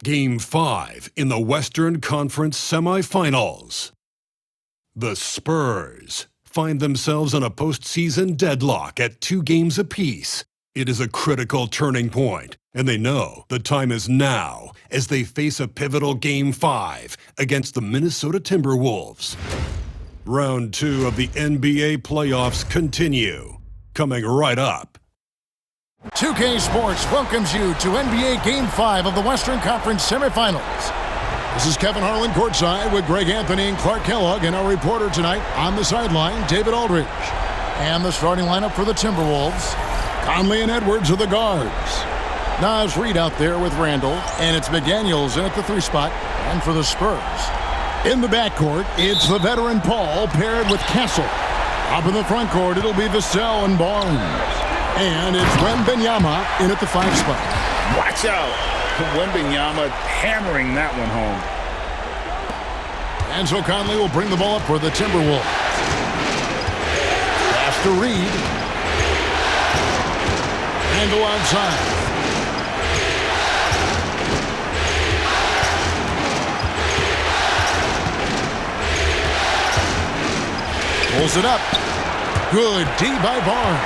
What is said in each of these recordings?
Game 5 in the Western Conference Semifinals. The Spurs find themselves in a postseason deadlock at 2 games apiece. It is a critical turning point, and they know the time is now as they face a pivotal Game 5 against the Minnesota Timberwolves. Round 2 of the NBA playoffs continue, coming right up. 2K Sports welcomes you to NBA Game 5 of the Western Conference Semifinals. This is Kevin Harlan courtside with Greg Anthony and Clark Kellogg, and our reporter tonight on the sideline, David Aldridge. And the starting lineup for the Timberwolves, Conley and Edwards are the guards. Naz Reid out there with Randall, and it's McDaniels in at the 3 spot, and for the Spurs. In the backcourt, it's the veteran Paul paired with Castle. Up in the front court, it'll be Vassell and Barnes. And it's Wembanyama in at the 5 spot. Watch out. Wembanyama hammering that one home. And so Conley will bring the ball up for the Timberwolves. Pass to Reid. Randall outside. Pulls it up. Good D by Barnes.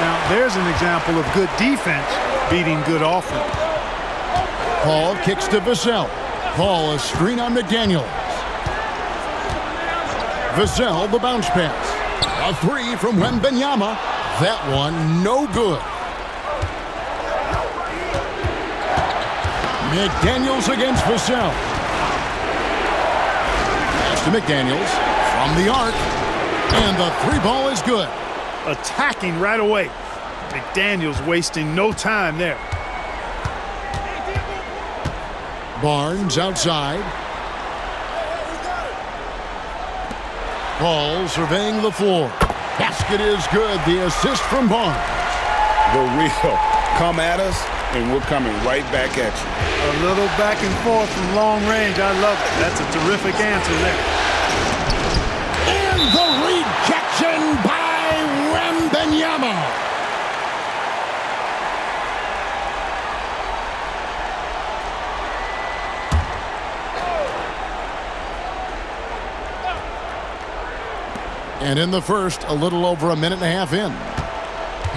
Now, there's an example of good defense beating good offense. Paul kicks to Vassell. Paul, a screen on McDaniels. Vassell, the bounce pass. A 3 from Wembanyama. That one, no good. McDaniels against Vassell. Pass to McDaniels from the arc. And the 3 ball is good. Attacking right away. McDaniels wasting no time there. Barnes outside. Paul surveying the floor. Basket is good. The assist from Barnes. The real. Come at us, and we're coming right back at you. A little back and forth from long range. I love it. That's a terrific answer there. And the rejection by Wembanyama. And in the first, a little over a minute and a half in.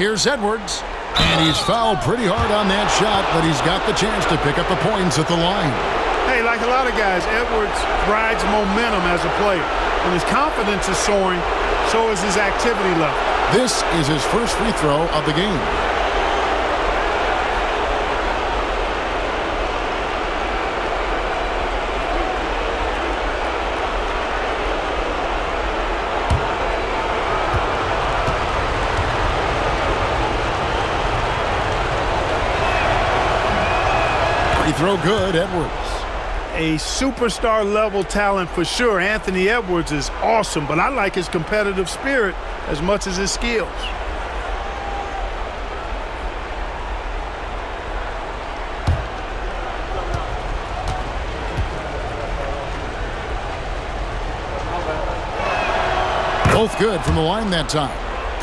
Here's Edwards. And he's fouled pretty hard on that shot, but he's got the chance to pick up the points at the line. Hey, like a lot of guys, Edwards rides momentum as a player. When his confidence is soaring, so is his activity level. This is his first free throw of the game. Free throw good, Edwards. A superstar-level talent for sure. Anthony Edwards is awesome, but I like his competitive spirit as much as his skills. Both good from the line that time.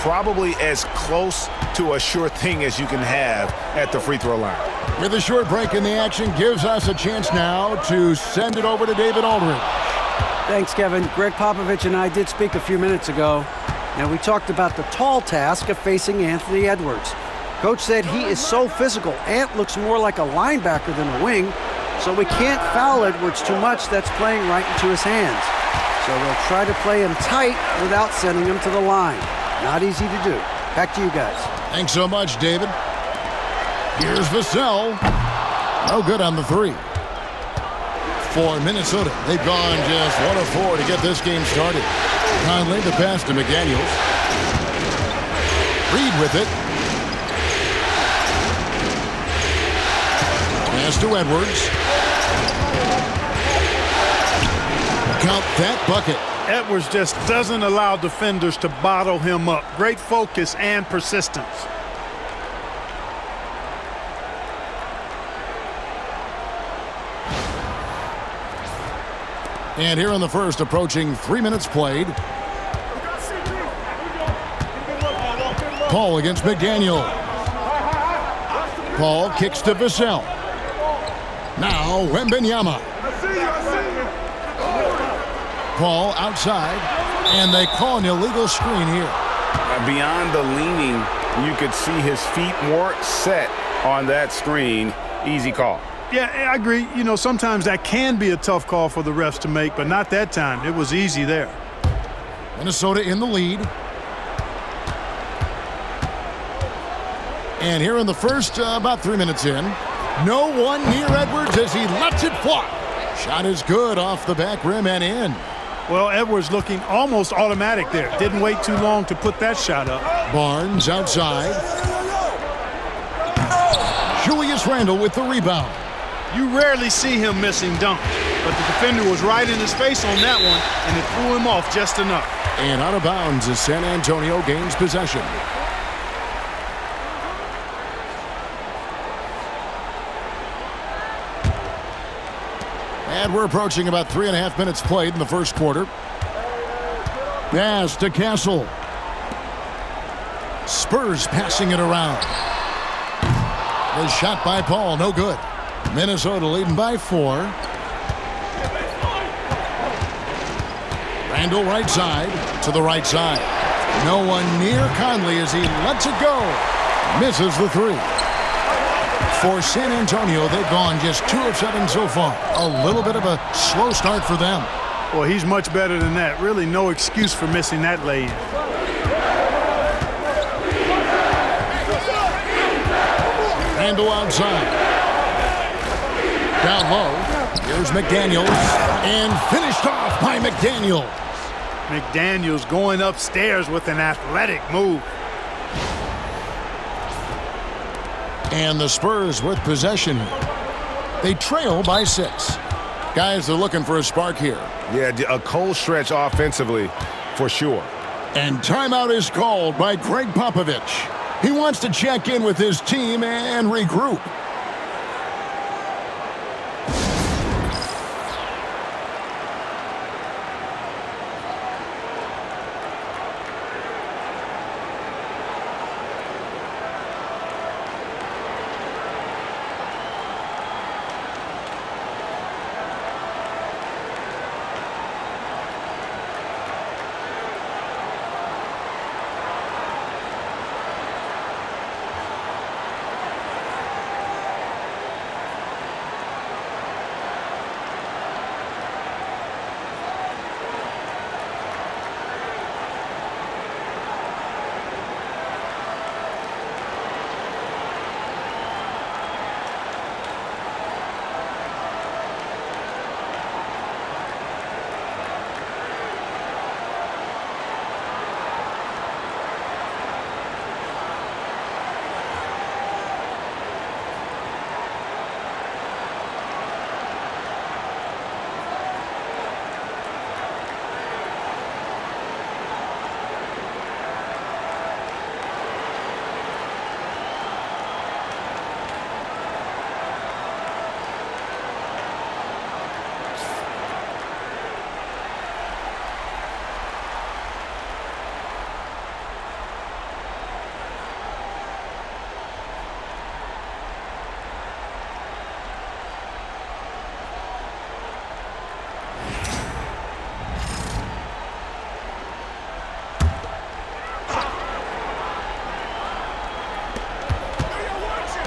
Probably as close to a sure thing as you can have at the free throw line. With a short break in the action, gives us a chance now to send it over to David Aldridge. Thanks, Kevin. Greg Popovich and I did speak a few minutes ago, and we talked about the tall task of facing Anthony Edwards. Coach said he is so physical. Ant looks more like a linebacker than a wing, so we can't foul Edwards too much. That's playing right into his hands. So they'll try to play him tight without sending him to the line. Not easy to do. Back to you guys. Thanks so much, David. Here's Vassell. No good on the 3. For Minnesota, they've gone just 1 of 4 to get this game started. Conley, the pass to McDaniels. Reid with it. Pass to Edwards. Count that bucket. Edwards just doesn't allow defenders to bottle him up. Great focus and persistence. And here in the first, approaching 3 minutes played. Paul against McDaniel. Paul kicks to Vassell. Now Wembanyama. Paul outside, and they call an illegal screen here. Beyond the leaning, you could see his feet more set on that screen. Easy call. Yeah, I agree. You know, sometimes that can be a tough call for the refs to make, but not that time. It was easy there. Minnesota in the lead. And here in the first, about 3 minutes in, no one near Edwards as he lets it fly. Shot is good off the back rim and in. Well, Edwards looking almost automatic there. Didn't wait too long to put that shot up. Barnes outside. Julius Randle with the rebound. You rarely see him missing dunks, but the defender was right in his face on that one, and it threw him off just enough. And out of bounds as San Antonio gains possession. And we're approaching about 3.5 minutes played in the first quarter. Pass to Castle. Spurs passing it around. The shot by Paul, no good. Minnesota leading by 4. Randle right side to the right side. No one near Conley as he lets it go. Misses the 3. For San Antonio, they've gone just 2 of 7 so far. A little bit of a slow start for them. Well, he's much better than that. Really no excuse for missing that lay-in. Randle outside. Down low. Here's McDaniels. And finished off by McDaniels. McDaniels going upstairs with an athletic move. And the Spurs with possession. They trail by 6. Guys are looking for a spark here. Yeah, a cold stretch offensively for sure. And timeout is called by Greg Popovich. He wants to check in with his team and regroup.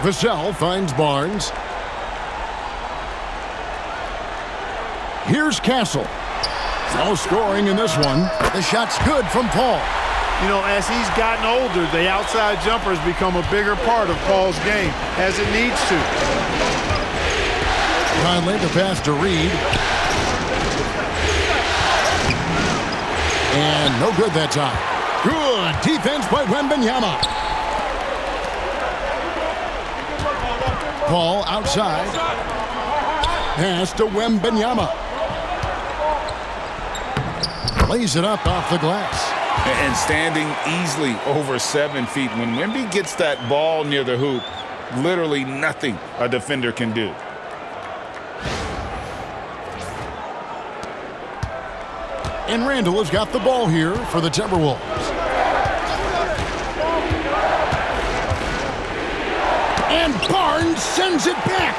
Vassell finds Barnes. Here's Castle. No scoring in this one. The shot's good from Paul. You know, as he's gotten older, the outside jumpers become a bigger part of Paul's game, as it needs to. Conley the pass to Reed. And no good that time. Good defense by Wembanyama. Paul outside. Pass to Wembanyama. Lays it up off the glass. And standing easily over 7 feet. When Wemby gets that ball near the hoop, literally nothing a defender can do. And Randle has got the ball here for the Timberwolves. And Barnes sends it back.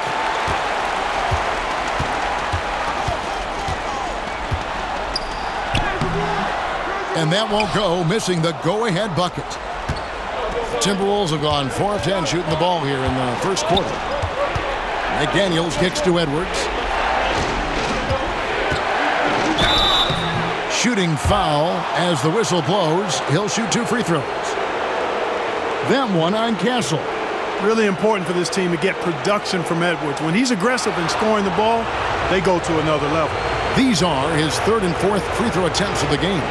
And that won't go, missing the go-ahead bucket. Timberwolves have gone 4 of 10 shooting the ball here in the first quarter. McDaniels kicks to Edwards. Shooting foul as the whistle blows. He'll shoot 2 free throws. That one on Castle. Really important for this team to get production from Edwards. When he's aggressive in scoring the ball, they go to another level. These are his 3rd and 4th free throw attempts of the game.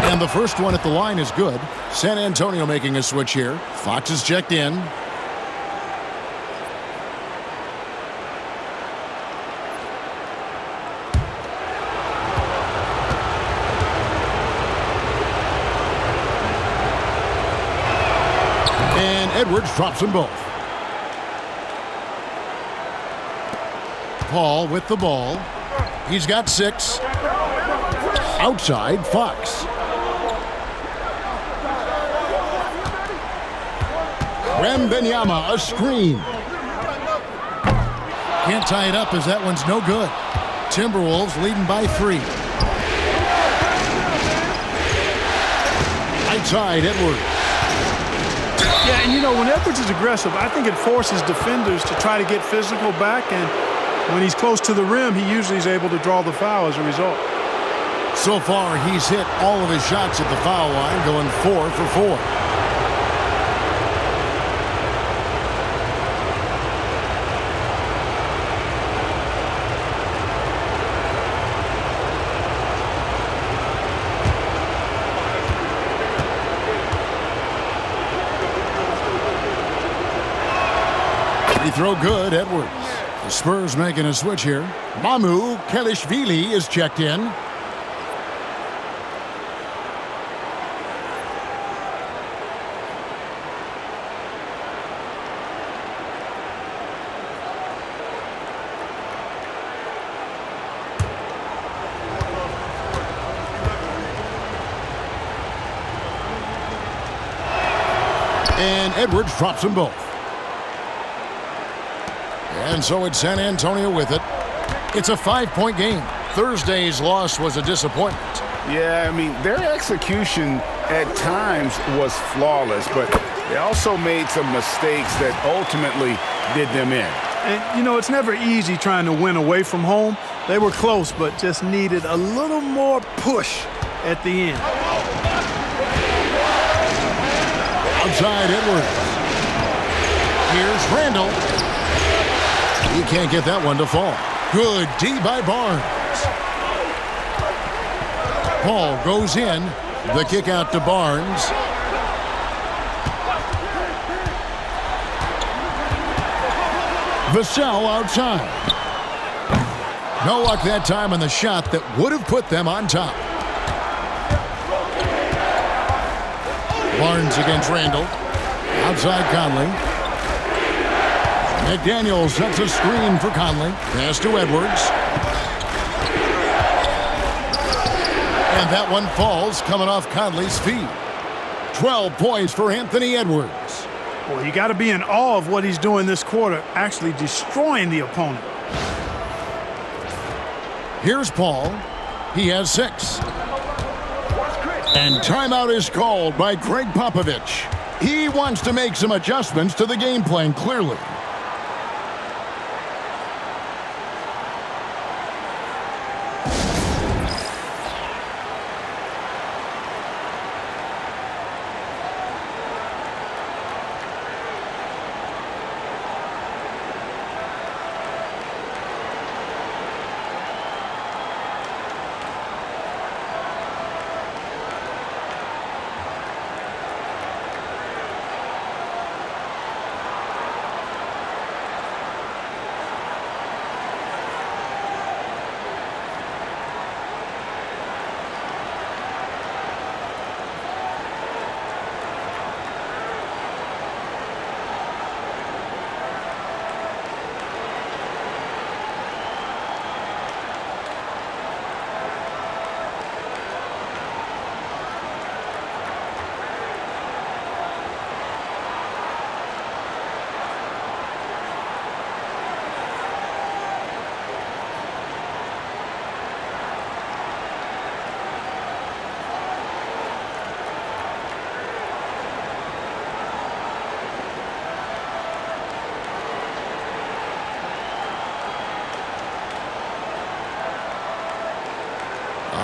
And the first one at the line is good. San Antonio making a switch here. Fox is checked in. And Edwards drops them both. Paul with the ball. He's got 6. Outside, Fox. Wembanyama, a screen. Can't tie it up as that one's no good. Timberwolves leading by 3. Outside, Edwards. Yeah, and you know, when Edwards is aggressive, I think it forces defenders to try to get physical back, and when he's close to the rim, he usually is able to draw the foul as a result. So far, he's hit all of his shots at the foul line, going 4 for 4. Free throw good, Edwards. The Spurs making a switch here. Mamu Kelishvili is checked in. And Edwards drops them both. And so it's San Antonio with it. It's a 5-point game. Thursday's loss was a disappointment. Yeah, I mean, their execution at times was flawless, but they also made some mistakes that ultimately did them in. And, you know, it's never easy trying to win away from home. They were close, but just needed a little more push at the end. Outside Edwards. Here's Randall. He can't get that one to fall. Good D by Barnes. Paul goes in. The kick out to Barnes. Vassell outside. No luck that time on the shot that would have put them on top. Barnes against Randall. Outside Conley. McDaniels sets a screen for Conley. Pass to Edwards. And that one falls coming off Conley's feet. 12 points for Anthony Edwards. Well, you got to be in awe of what he's doing this quarter, actually destroying the opponent. Here's Paul. He has 6. And timeout is called by Greg Popovich. He wants to make some adjustments to the game plan, clearly.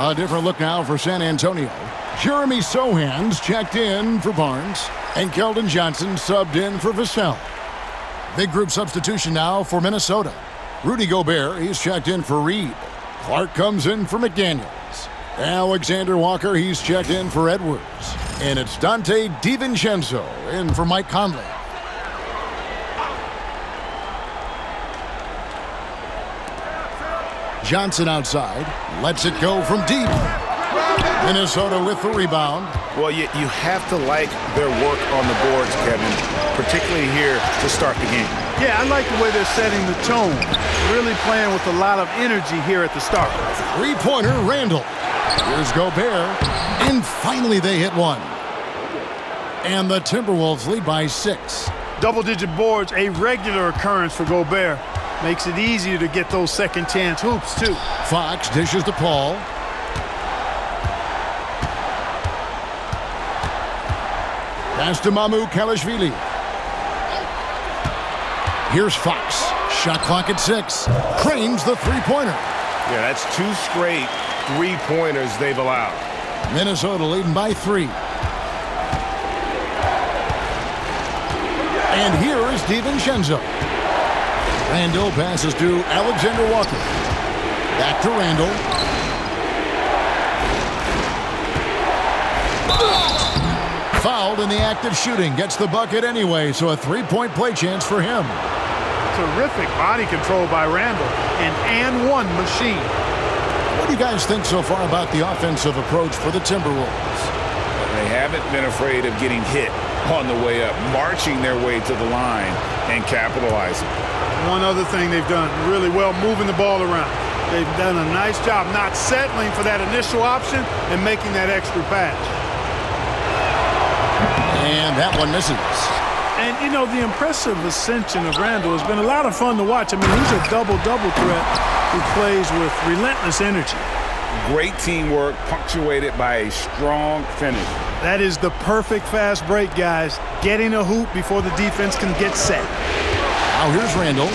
A different look now for San Antonio. Jeremy Sohan's checked in for Barnes, and Keldon Johnson subbed in for Vassell. Big group substitution now for Minnesota. Rudy Gobert, he's checked in for Reed. Clark comes in for McDaniels. Alexander Walker, he's checked in for Edwards. And it's Dante DiVincenzo in for Mike Conley. Johnson outside, lets it go from deep. Minnesota with the rebound. Well, you have to like their work on the boards, Kevin, particularly here to start the game. Yeah, I like the way they're setting the tone. Really playing with a lot of energy here at the start. Three-pointer, Randall. Here's Gobert, and finally they hit one. And the Timberwolves lead by 6. Double-digit boards, a regular occurrence for Gobert. Makes it easier to get those second-chance hoops, too. Fox dishes to Paul. Pass to Mamu Kalashvili. Here's Fox. Shot clock at 6. Cranes the three-pointer. Yeah, that's 2 straight three-pointers they've allowed. Minnesota leading by 3. And here is DiVincenzo. Randall passes to Alexander Walker. Back to Randall. Fouled in the act of shooting. Gets the bucket anyway, so a three-point play chance for him. Terrific body control by Randall. An and-one machine. What do you guys think so far about the offensive approach for the Timberwolves? They haven't been afraid of getting hit on the way up, marching their way to the line and capitalizing. One other thing they've done really well, moving the ball around. They've done a nice job not settling for that initial option and making that extra pass. And that one misses. And, you know, the impressive ascension of Randall has been a lot of fun to watch. I mean, he's a double-double threat who plays with relentless energy. Great teamwork punctuated by a strong finish. That is the perfect fast break, guys. Getting a hoop before the defense can get set. Now here's Randall.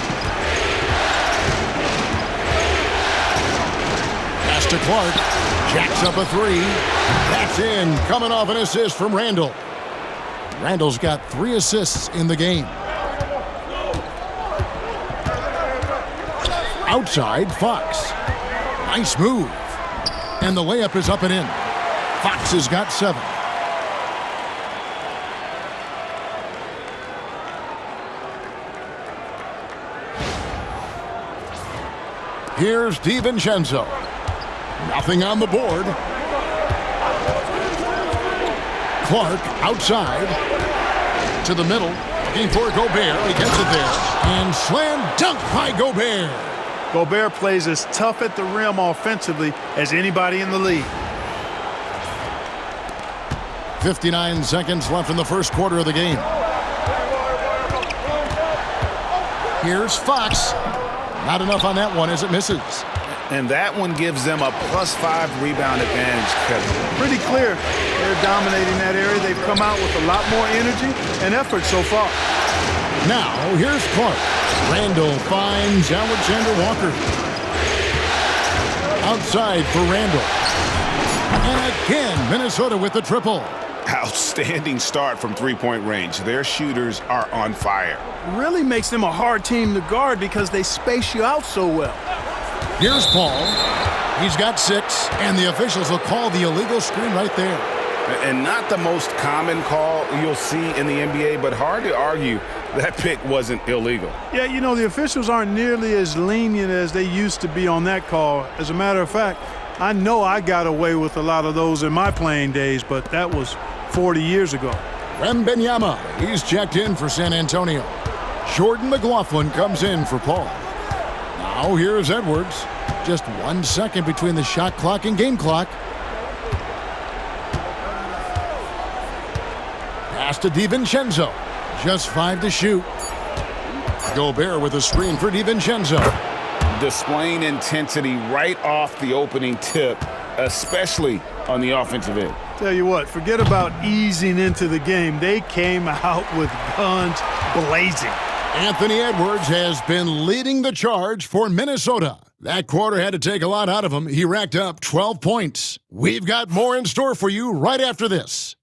Pass to Clark. Jacks up a 3. That's in. Coming off an assist from Randall. Randall's got 3 assists in the game. Outside, Fox. Nice move. And the layup is up and in. Fox has got 7. Here's DiVincenzo. Nothing on the board. Clark outside. To the middle. Looking for Gobert. He gets it there. And slam dunk by Gobert. Gobert plays as tough at the rim offensively as anybody in the league. 59 seconds left in the first quarter of the game. Here's Fox. Not enough on that one as it misses. And that one gives them a +5 rebound advantage, Kevin. Pretty clear. They're dominating that area. They've come out with a lot more energy and effort so far. Now, here's Clark. Randall finds Alexander Walker. Outside for Randall. And again, Minnesota with the triple. Outstanding start from three-point range. Their shooters are on fire. Really makes them a hard team to guard because they space you out so well. Here's Paul. He's got 6, and the officials will call the illegal screen right there. And not the most common call you'll see in the NBA, but hard to argue that pick wasn't illegal. Yeah, you know, the officials aren't nearly as lenient as they used to be on that call. As a matter of fact, I know I got away with a lot of those in my playing days, but that was 40 years ago. Wembanyama, he's checked in for San Antonio. Jordan McLaughlin comes in for Paul. Now here's Edwards. Just 1 second between the shot clock and game clock. Pass to DiVincenzo. Just 5 to shoot. Gobert with a screen for DiVincenzo. Displaying intensity right off the opening tip, especially on the offensive end. Tell you what, forget about easing into the game. They came out with guns blazing. Anthony Edwards has been leading the charge for Minnesota. That quarter had to take a lot out of him. He racked up 12 points. We've got more in store for you right after this.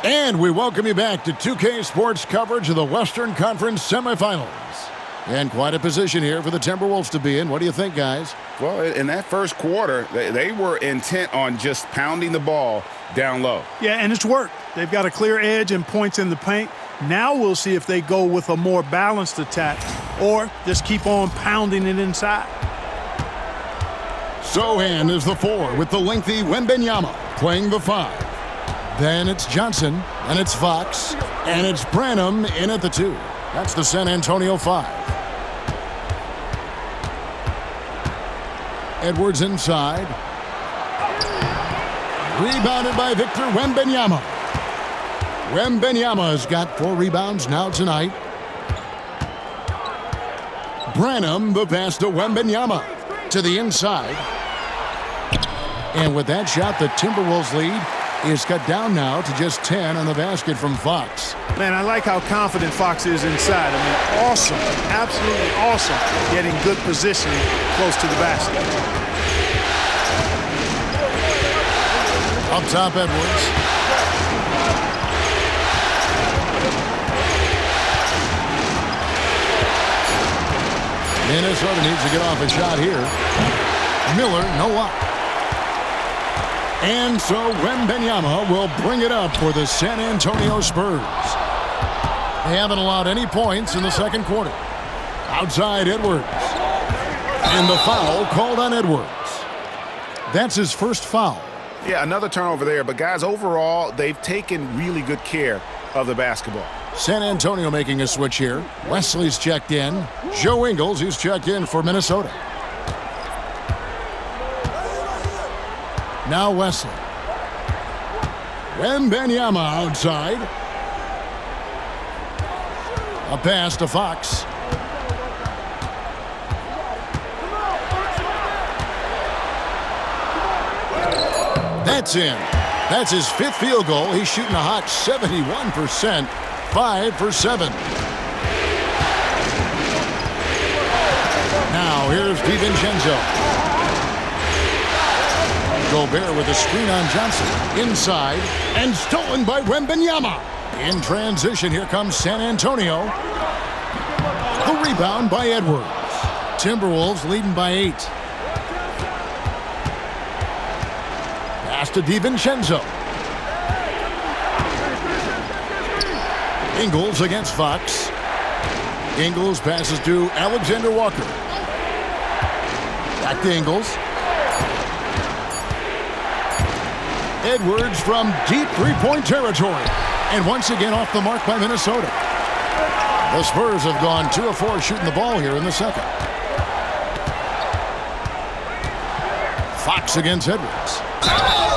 And we welcome you back to 2K Sports coverage of the Western Conference Semifinals. And quite a position here for the Timberwolves to be in. What do you think, guys? Well, in that first quarter, they were intent on just pounding the ball down low. Yeah, and it's worked. They've got a clear edge and points in the paint. Now we'll see if they go with a more balanced attack or just keep on pounding it inside. Sohan is the 4 with the lengthy Wembanyama playing the 5. Then it's Johnson, and it's Fox, and it's Branham in at the 2. That's the San Antonio 5. Edwards inside. Rebounded by Victor Wembanyama. Wembanyama has got 4 rebounds now tonight. Branham, the pass to Wembanyama to the inside. And with that shot, the Timberwolves lead is cut down now to just 10 on the basket from Fox. Man, I like how confident Fox is inside. I mean, awesome, absolutely awesome, getting good positioning close to the basket. Up top, Edwards. Minnesota needs to get off a shot here. Miller, no up. And so Wembanyama will bring it up for the San Antonio Spurs. They haven't allowed any points in the second quarter. Outside Edwards. And the foul called on Edwards. That's his first foul. Yeah, another turnover there. But, guys, overall, they've taken really good care of the basketball. San Antonio making a switch here. Wesley's checked in. Joe Ingles, who's checked in for Minnesota. Now Wesley. Wembanyama outside. A pass to Fox. That's in. That's his 5th field goal. He's shooting a hot 71%. 5 for 7. Now here's DiVincenzo. Gobert with a screen on Johnson. Inside. And stolen by Wembanyama. In transition, here comes San Antonio. The rebound by Edwards. Timberwolves leading by 8. Pass to DiVincenzo. Ingles against Fox. Ingles passes to Alexander Walker. Back to Ingles. Edwards from deep three-point territory. And once again off the mark by Minnesota. The Spurs have gone 2 of 4 shooting the ball here in the second. Fox against Edwards.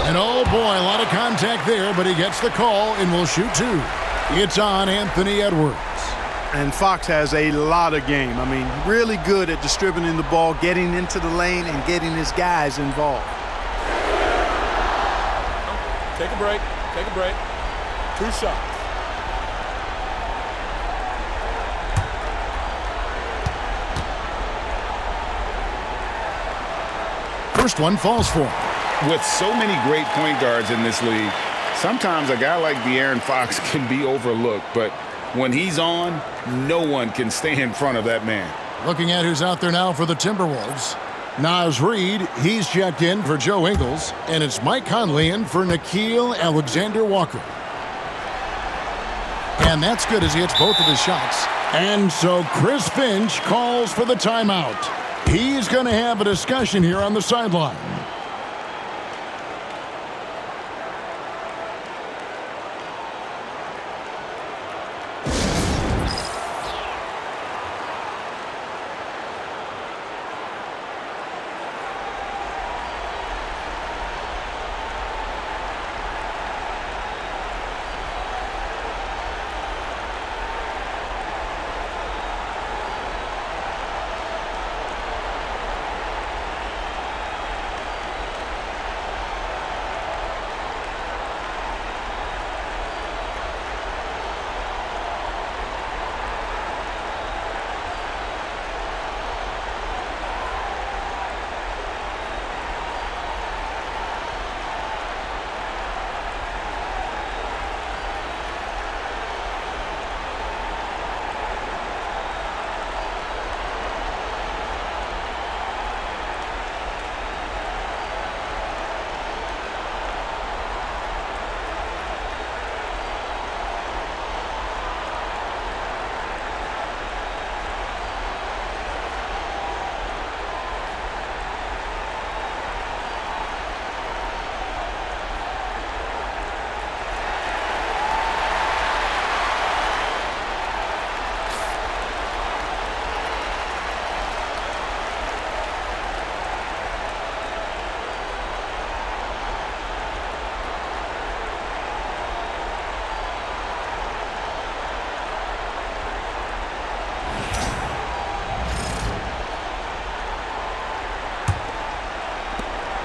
And oh boy, a lot of contact there, but he gets the call and will shoot 2. It's on Anthony Edwards. And Fox has a lot of game. I mean, really good at distributing the ball, getting into the lane, and getting his guys involved. Take a break. Take a break. 2 shots. First one falls for him. With so many great point guards in this league, sometimes a guy like De'Aaron Fox can be overlooked, but when he's on, no one can stay in front of that man. Looking at who's out there now for the Timberwolves. Naz Reid, he's checked in for Joe Ingles, and it's Mike Conley in for Nickeil Alexander-Walker. And that's good as he hits both of his shots. And so Chris Finch calls for the timeout. He's going to have a discussion here on the sideline.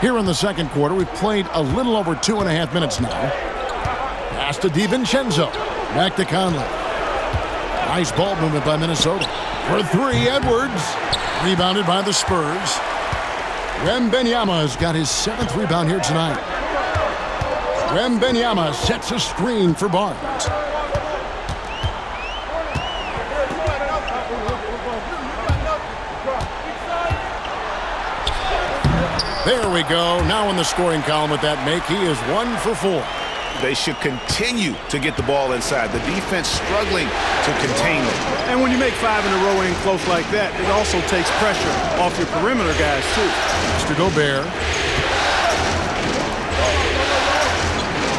Here in the second quarter, we've played a little over 2.5 minutes now. Pass to DiVincenzo. Back to Conley. Nice ball movement by Minnesota. For three, Edwards. Rebounded by the Spurs. Wembanyama has got his 7th rebound here tonight. Wembanyama sets a screen for Barnes. There we go. Now in the scoring column with that make, he is 1 for 4. They should continue to get the ball inside. The defense struggling to contain them. And when you make 5 in a row in close like that, it also takes pressure off your perimeter guys, too. Mr. Gobert.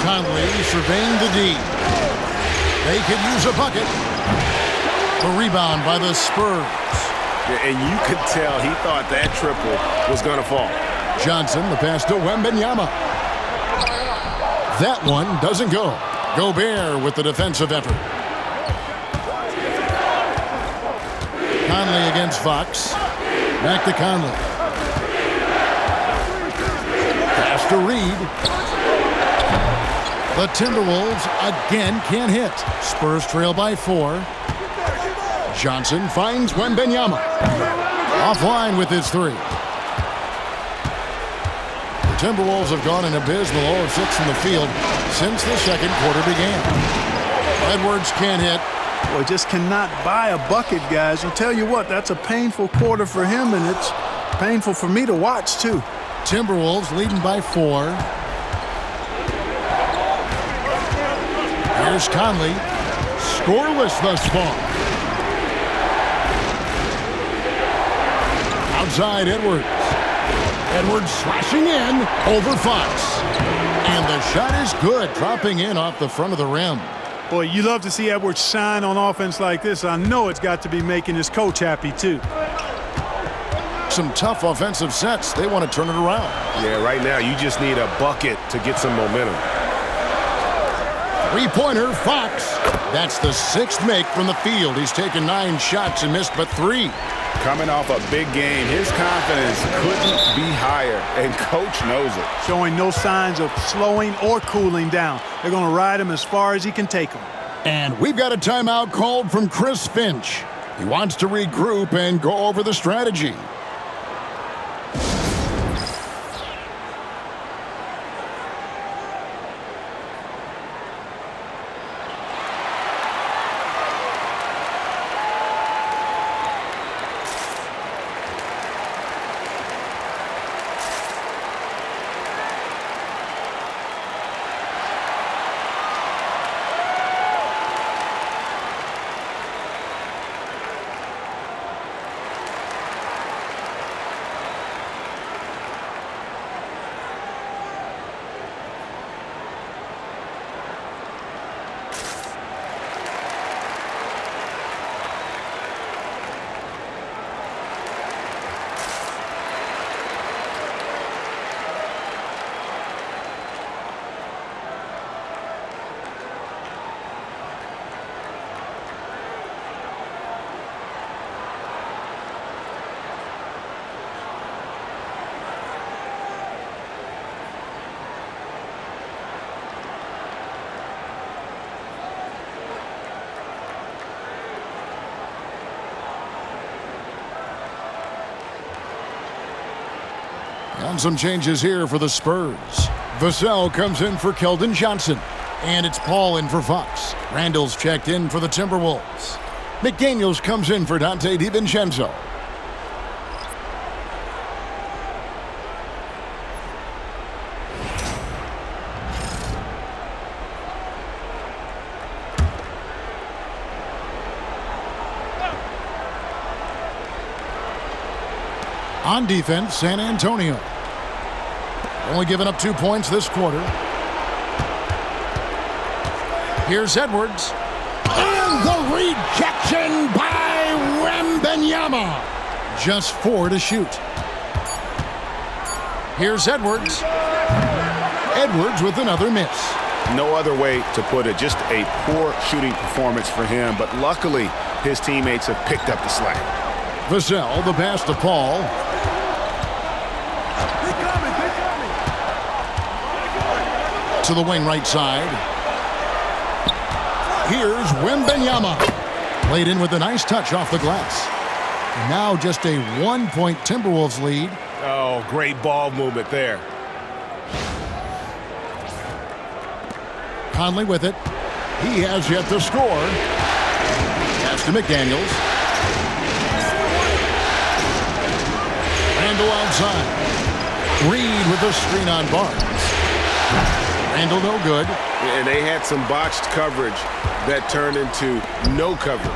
Conley surveying the D. They could use a bucket. The rebound by the Spurs. And you could tell he thought that triple was going to fall. Johnson, the pass to Wembanyama. That one doesn't go. Gobert with the defensive effort. Conley against Fox. Back to Conley. Pass to Reed. The Timberwolves again can't hit. Spurs trail by 4. Johnson finds Wembanyama. Offline with his 3. The Timberwolves have gone an abysmal 0 of 6 from the field since the second quarter began. Edwards can't hit. Boy, just cannot buy a bucket, guys. I'll tell you what, that's a painful quarter for him, and it's painful for me to watch, too. Timberwolves leading by 4. Here's Conley. Scoreless thus far. Outside Edwards. Edwards slashing in over Fox. And the shot is good, dropping in off the front of the rim. Boy, you love to see Edwards shine on offense like this. I know it's got to be making his coach happy, too. Some tough offensive sets. They want to turn it around. Yeah, right now you just need a bucket to get some momentum. Three-pointer, Fox. That's the 6th make from the field. He's taken 9 shots and missed but 3. Coming off a big game, his confidence couldn't be higher, and coach knows it. Showing no signs of slowing or cooling down. They're going to ride him as far as he can take him. And we've got a timeout called from Chris Finch. He wants to regroup and go over the strategy. And some changes here for the Spurs. Vassell comes in for Keldon Johnson. And it's Paul in for Fox. Randall's checked in for the Timberwolves. McDaniels comes in for Dante DiVincenzo. On defense, San Antonio. Only given up 2 points this quarter. Here's Edwards. And the rejection by Wembanyama. Just 4 to shoot. Here's Edwards. Edwards with another miss. No other way to put it. Just a poor shooting performance for him, but luckily his teammates have picked up the slack. Vassell, the pass to Paul. To the wing right side. Here's Wembanyama. Played in with a nice touch off the glass. And now just a 1-point Timberwolves lead. Oh, great ball movement there. Conley with it. He has yet to score. Pass to McDaniels. Randall outside. Reed with the screen on Barnes. Randall no good. And they had some botched coverage that turned into no coverage.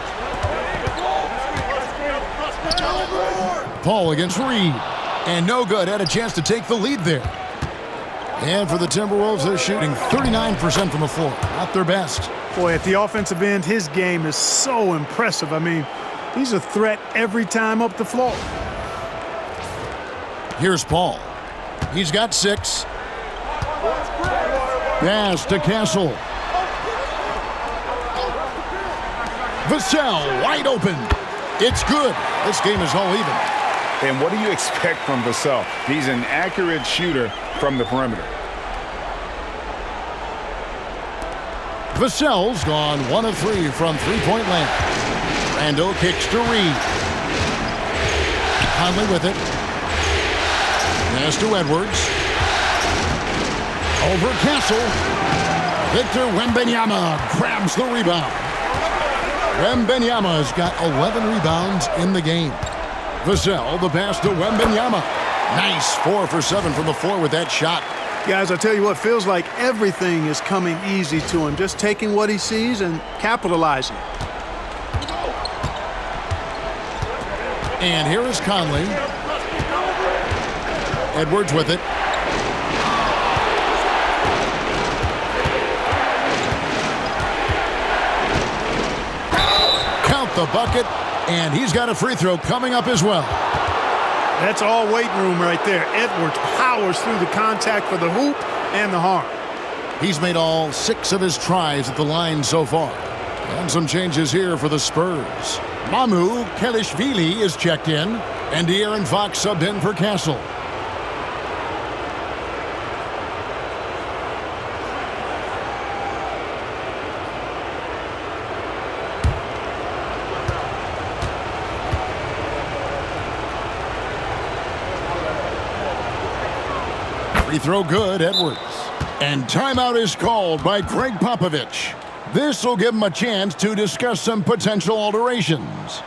Paul against Reed. And no good. Had a chance to take the lead there. And for the Timberwolves, they're shooting 39% from the floor. Not their best. Boy, at the offensive end, his game is so impressive. I mean, he's a threat every time up the floor. Here's Paul. He's got 6. Pass to Castle. Vassell wide open. It's good. This game is all even. And what do you expect from Vassell? He's an accurate shooter from the perimeter. Vassell's gone 1 of 3 from three-point land. Randall kicks to Reed. Conley with it. Pass to Edwards. Over Castle. Victor Wembanyama grabs the rebound. Wembanyama's got 11 rebounds in the game. Vassell, the pass to Wembanyama. Nice 4 for 7 from the floor with that shot. Guys, I tell you what, feels like everything is coming easy to him. Just taking what he sees and capitalizing. And here is Conley. Edwards with it. Count the bucket, and he's got a free throw coming up as well. That's all weight room right there. Edwards powers through the contact for the hoop and the harm. He's made all 6 of his tries at the line so far. And some changes here for the Spurs. Mamu Kelishvili is checked in, and De'Aaron Fox subbed in for Castle. Free throw good, Edwards. And timeout is called by Greg Popovich. This will give him a chance to discuss some potential alterations.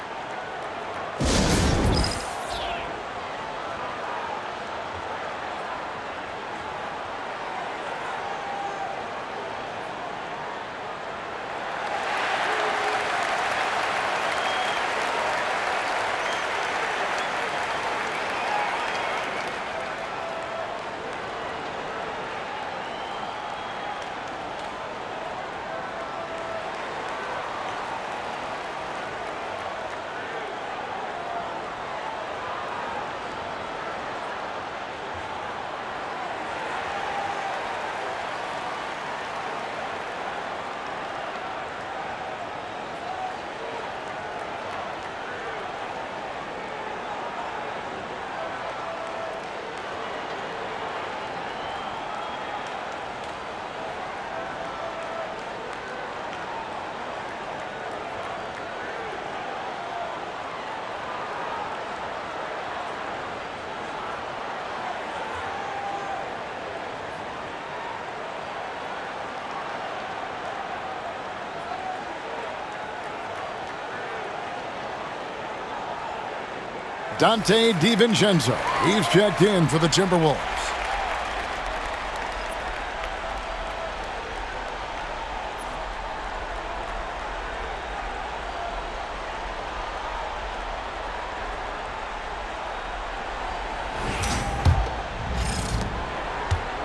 Dante DiVincenzo. He's checked in for the Timberwolves.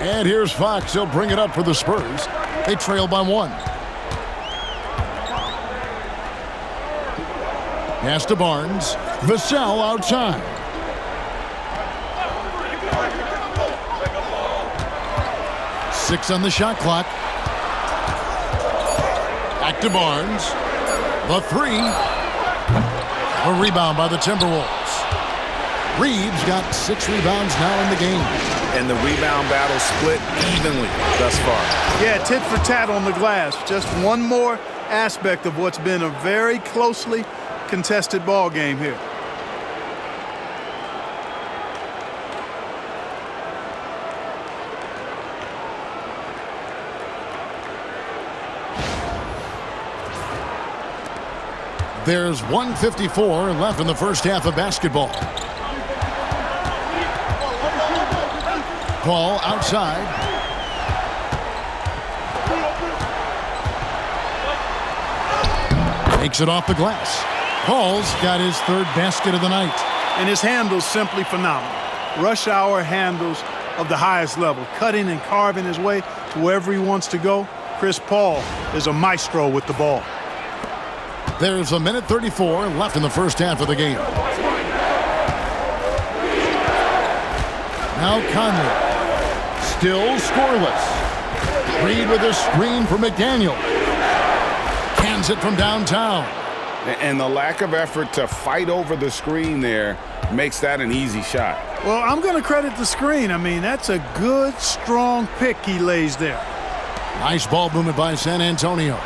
And here's Fox. He'll bring it up for the Spurs. They trail by 1. Pass to Barnes. Vassell outside. Six on the shot clock. Back to Barnes. The 3. A rebound by the Timberwolves. Reed's got 6 rebounds now in the game. and the rebound battle split evenly thus far. Yeah, tit for tat on the glass. Just one more aspect of what's been a very closely contested ball game here. There's 1:54 left in the first half of basketball. Paul outside. Takes it off the glass. Paul's got his third basket of the night. And his handles simply phenomenal. Rush hour handles of the highest level, cutting and carving his way to wherever he wants to go. Chris Paul is a maestro with the ball. There's 1:34 left in the first half of the game. Now Conley. Still scoreless. Reed with a screen for McDaniel. Cans it from downtown. And the lack of effort to fight over the screen there makes that an easy shot. Well, I'm going to credit the screen. I mean, that's a good, strong pick he lays there. Nice ball movement by San Antonio.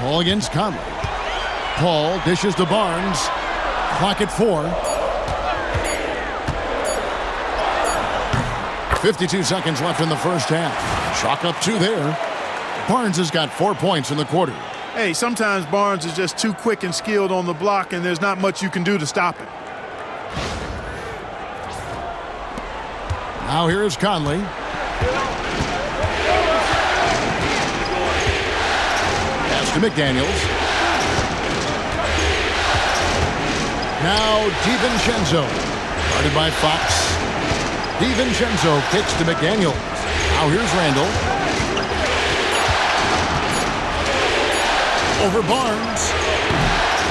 Paul against Conley. Paul dishes to Barnes. Clock at 4. 52 seconds left in the first half. Chalk up 2 there. Barnes has got 4 points in the quarter. Hey, sometimes Barnes is just too quick and skilled on the block, and there's not much you can do to stop him. Now here's Conley. Pass to McDaniels. Now DiVincenzo. Guarded by Fox. DiVincenzo kicks to McDaniels. Now here's Randall. Over Barnes.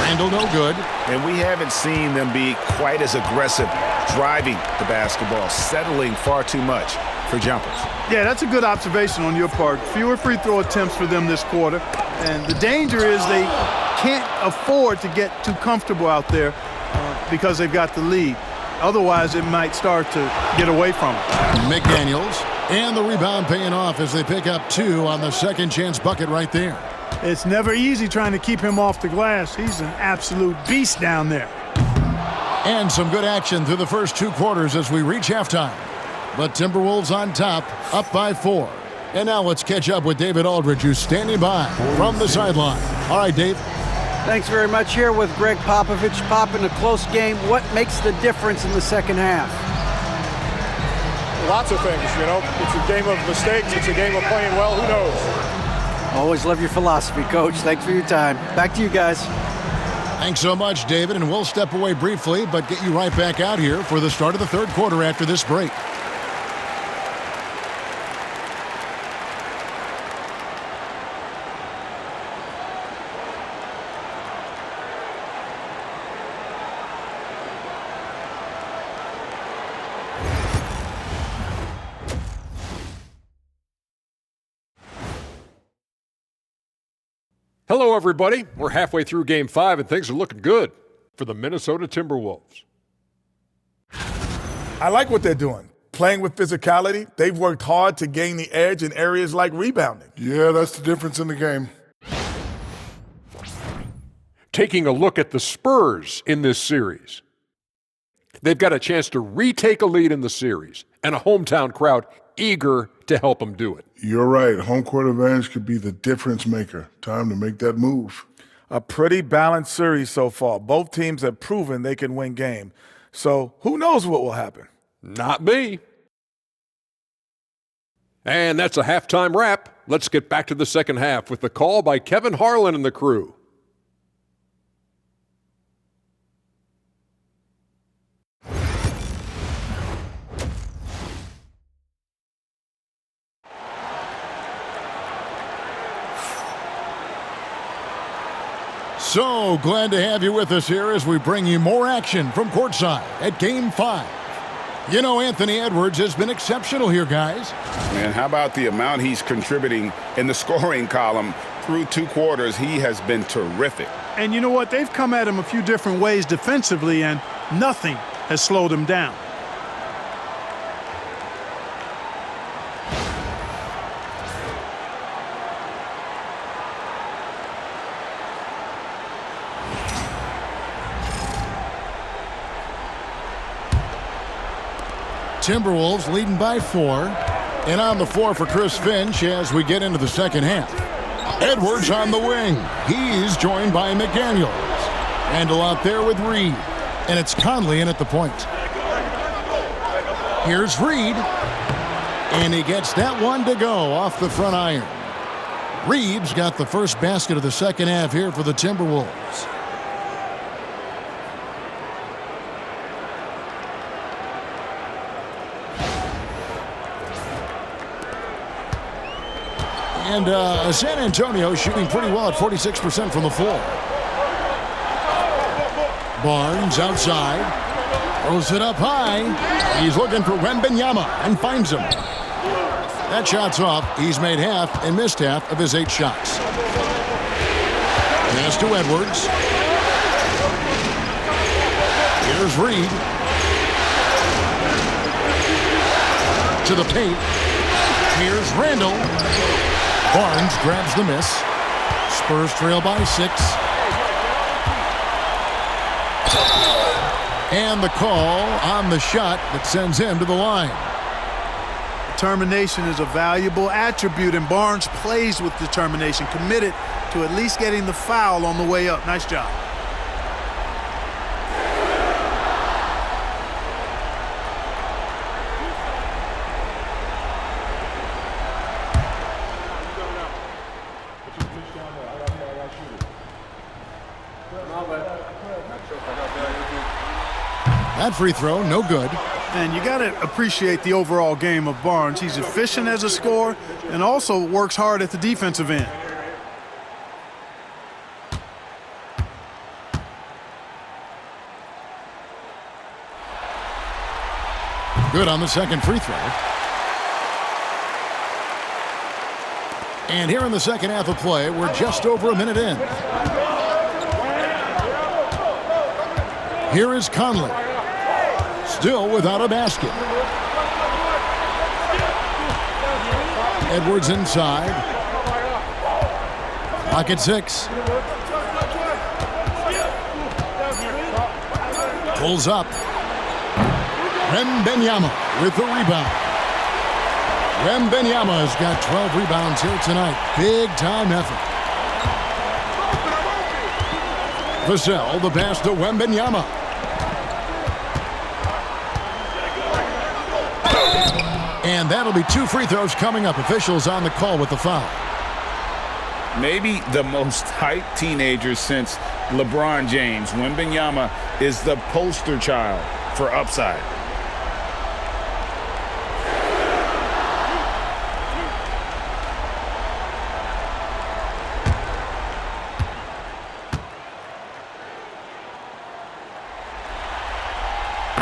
Randall no good. And we haven't seen them be quite as aggressive driving the basketball, settling far too much for jumpers. Yeah, that's a good observation on your part. Fewer free throw attempts for them this quarter. And the danger is they can't afford to get too comfortable out there because they've got the lead. Otherwise, it might start to get away from them. McDaniels. And the rebound paying off as they pick up 2 on the second chance bucket right there. It's never easy trying to keep him off the glass. He's an absolute beast down there. And some good action through the first 2 quarters as we reach halftime. The Timberwolves on top, up by 4. And now let's catch up with David Aldridge, who's standing by from the sideline. All right, Dave. Thanks very much. Here with Greg Popovich. Pop, in a close game, what makes the difference in the second half? Lots of things, you know. It's a game of mistakes. It's a game of playing well. Who knows? Always love your philosophy, Coach. Thanks for your time. Back to you guys. Thanks so much, David. And we'll step away briefly, but get you right back out here for the start of the third quarter after this break. Hello, everybody. We're halfway through Game 5, and things are looking good for the Minnesota Timberwolves. I like what they're doing. Playing with physicality, they've worked hard to gain the edge in areas like rebounding. Yeah, that's the difference in the game. Taking a look at the Spurs in this series. They've got a chance to retake a lead in the series, and a hometown crowd eager to help them do it. You're right. Home court advantage could be the difference maker. Time to make that move. A pretty balanced series so far. Both teams have proven they can win games. So who knows what will happen? Not me. And that's a halftime wrap. Let's get back to the second half with the call by Kevin Harlan and the crew. So glad to have you with us here as we bring you more action from courtside at Game 5. You know, Anthony Edwards has been exceptional here, guys. Man, how about the amount he's contributing in the scoring column through 2 quarters? He has been terrific. And you know what? They've come at him a few different ways defensively, and nothing has slowed him down. Timberwolves leading by 4. And on the floor for Chris Finch as we get into the second half. Edwards on the wing. He's joined by McDaniels. Randall out there with Reed. And it's Conley in at the point. Here's Reed. And he gets that one to go off the front iron. Reed's got the first basket of the second half here for the Timberwolves. And San Antonio shooting pretty well at 46% from the floor. Barnes outside. Throws it up high. He's looking for Wembanyama and finds him. That shot's off. He's made half and missed half of his 8 shots. Pass to Edwards. Here's Reed. To the paint. Here's Randall. Barnes grabs the miss. Spurs trail by 6. And the call on the shot that sends him to the line. Determination is a valuable attribute, and Barnes plays with determination, committed to at least getting the foul on the way up. Nice job. That free throw, no good. And you got to appreciate the overall game of Barnes. He's efficient as a scorer and also works hard at the defensive end. Good on the second free throw. And here in the second half of play, we're just over a minute in. Here is Conley. Still without a basket. Edwards inside. Pocket 6. Pulls up. Wembanyama with the rebound. Wembanyama has got 12 rebounds here tonight. Big time effort. Vassell, the pass to Wembanyama. And that'll be 2 free throws coming up. Officials on the call with the foul. Maybe the most hyped teenager since LeBron James. Wembanyama is the poster child for upside.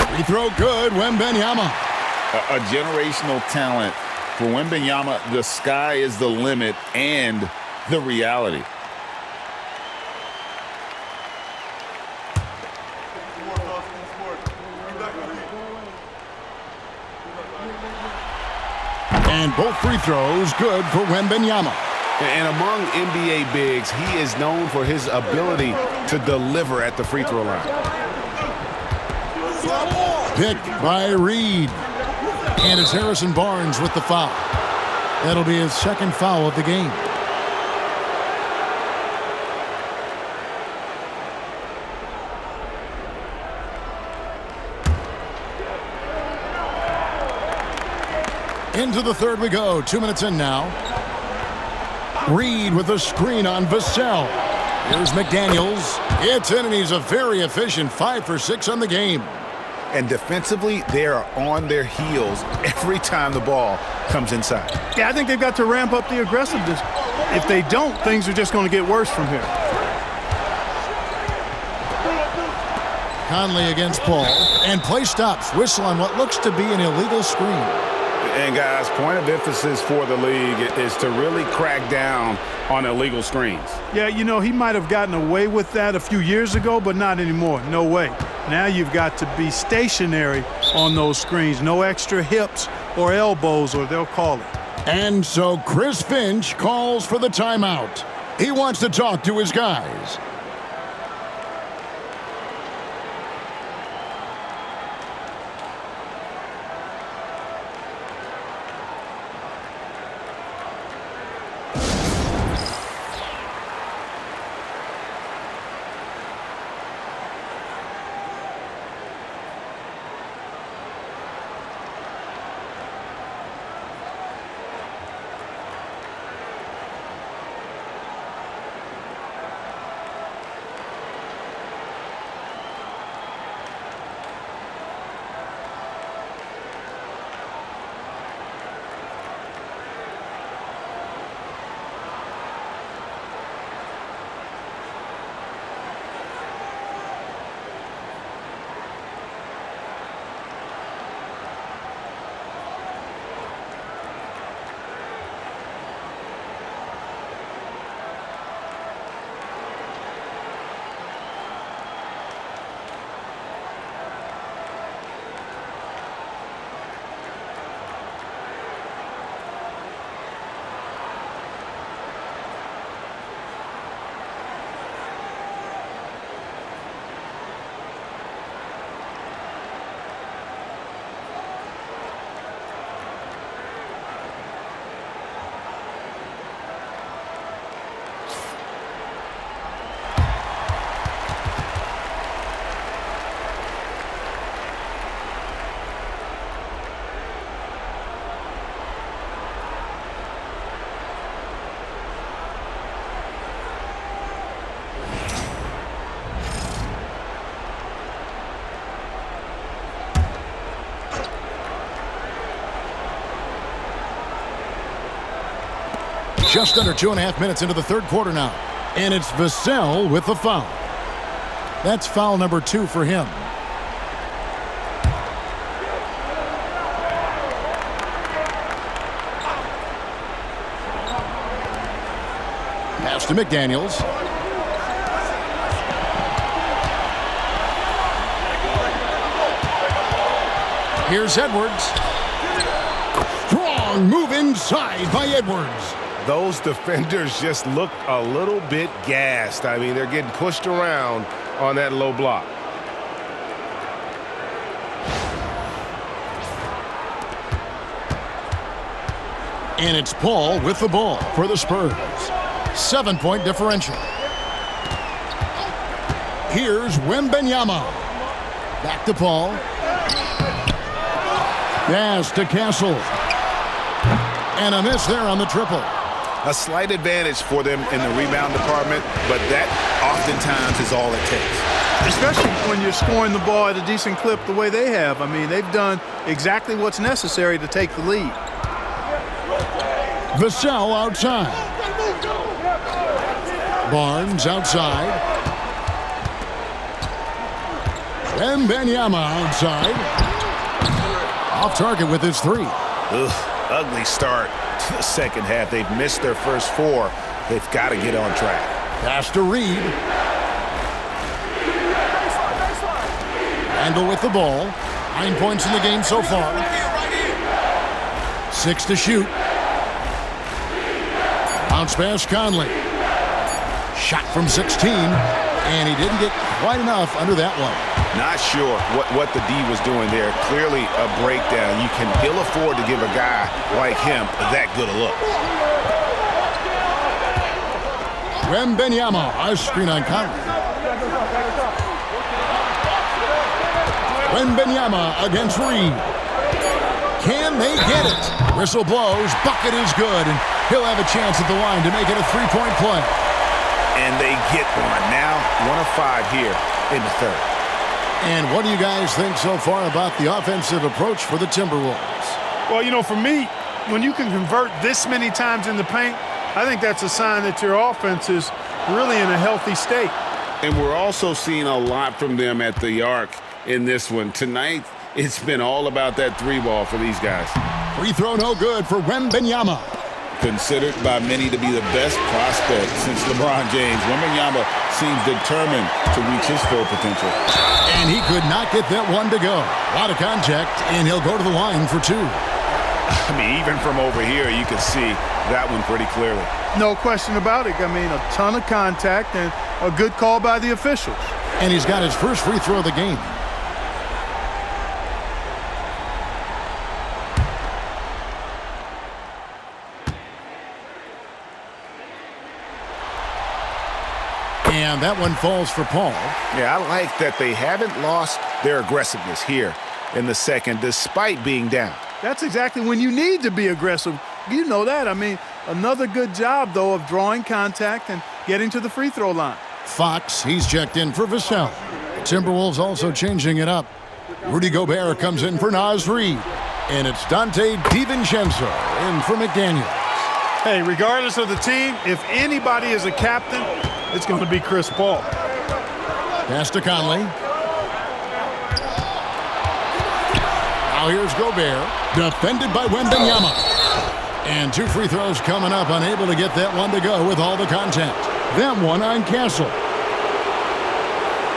Free throw good, Wembanyama. A generational talent. For Wembanyama, the sky is the limit and the reality. And both free throws good for Wembanyama. And among NBA bigs, he is known for his ability to deliver at the free throw line. Picked by Reed. And it's Harrison Barnes with the foul. That'll be his second foul of the game. Into the third we go. 2 minutes in now. Reed with a screen on Vassell. Here's McDaniels. It's in, and he's a very efficient 5 for 6 on the game. And defensively, they are on their heels every time the ball comes inside. Yeah, I think they've got to ramp up the aggressiveness. If they don't, things are just going to get worse from here. Conley against Paul. And play stops. Whistle on what looks to be an illegal screen. And guys, point of emphasis for the league is to really crack down on illegal screens. Yeah, you know, he might have gotten away with that a few years ago, but not anymore. No way. Now you've got to be stationary on those screens. No extra hips or elbows, or they'll call it. And so Chris Finch calls for the timeout. He wants to talk to his guys. Just under 2.5 minutes into the third quarter now. And it's Vassell with the foul. That's foul number 2 for him. Pass to McDaniels. Here's Edwards. Strong move inside by Edwards. Those defenders just look a little bit gassed. I mean, they're getting pushed around on that low block. And it's Paul with the ball for the Spurs. 7-point differential. Here's Wembanyama. Back to Paul. Pass to Castle. And a miss there on the triple. A slight advantage for them in the rebound department, but that oftentimes is all it takes. Especially when you're scoring the ball at a decent clip the way they have. I mean, they've done exactly what's necessary to take the lead. Vassell outside. Barnes outside. Wembanyama outside. Off target with his 3. Ugly start to the second half. They've missed their first 4. They've got to get on track. Pass to Reed. Randall with the ball. 9 points in the game so far. 6 to shoot. Bounce pass Conley. Shot from 16. And he didn't get quite enough under that one. Not sure what the D was doing there. Clearly a breakdown. You can ill afford to give a guy like him that good a look. Wembanyama, a screen on Conley. Wembanyama against Reed. Can they get it? Whistle blows, bucket is good, and he'll have a chance at the line to make it a 3-point play. And they get one. Now 1 of 5 here in the third. And what do you guys think so far about the offensive approach for the Timberwolves? Well, you know, for me, when you can convert this many times in the paint, I think that's a sign that your offense is really in a healthy state. And we're also seeing a lot from them at the arc in this one. Tonight, It's been all about that three ball for these guys. Free throw no good for Wembanyama. Considered by many to be the best prospect since LeBron James, Wembanyama seems determined to reach his full potential. And he could not get that one to go. A lot of contact, and he'll go to the line for two. I mean, even from over here, you can see that one pretty clearly. No question about it. I mean, a ton of contact and a good call by the officials. And he's got his first free throw of the game. And that one falls for Paul. Yeah, I like that they haven't lost their aggressiveness here in the second, despite being down. That's exactly when you need to be aggressive. You know that. I mean, another good job, though, of drawing contact and getting to the free throw line. Fox, he's checked in for Vassell. Timberwolves also changing it up. Rudy Gobert comes in for Naz Reid. And it's Dante DiVincenzo in for McDaniels. Hey, regardless of the team, if anybody is a captain, it's going to be Chris Paul. Pass to Conley. Now here's Gobert, defended by Wembanyama. And two free throws coming up, unable to get that one to go with all the contact. That one on Castle.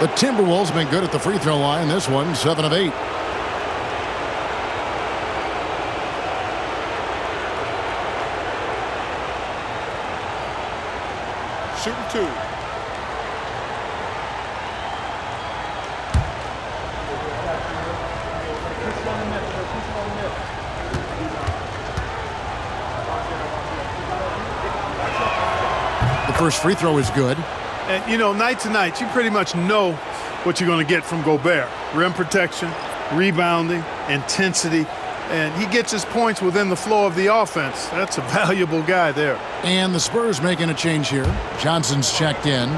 The Timberwolves been good at the free throw line. This one, 7 of 8. Shooting two. The first free throw is good. And, you know, night to night, you pretty much know what you're going to get from Gobert. Rim protection, rebounding, intensity, and he gets his points within the flow of the offense. That's a valuable guy there. And the Spurs making a change here. Johnson's checked in.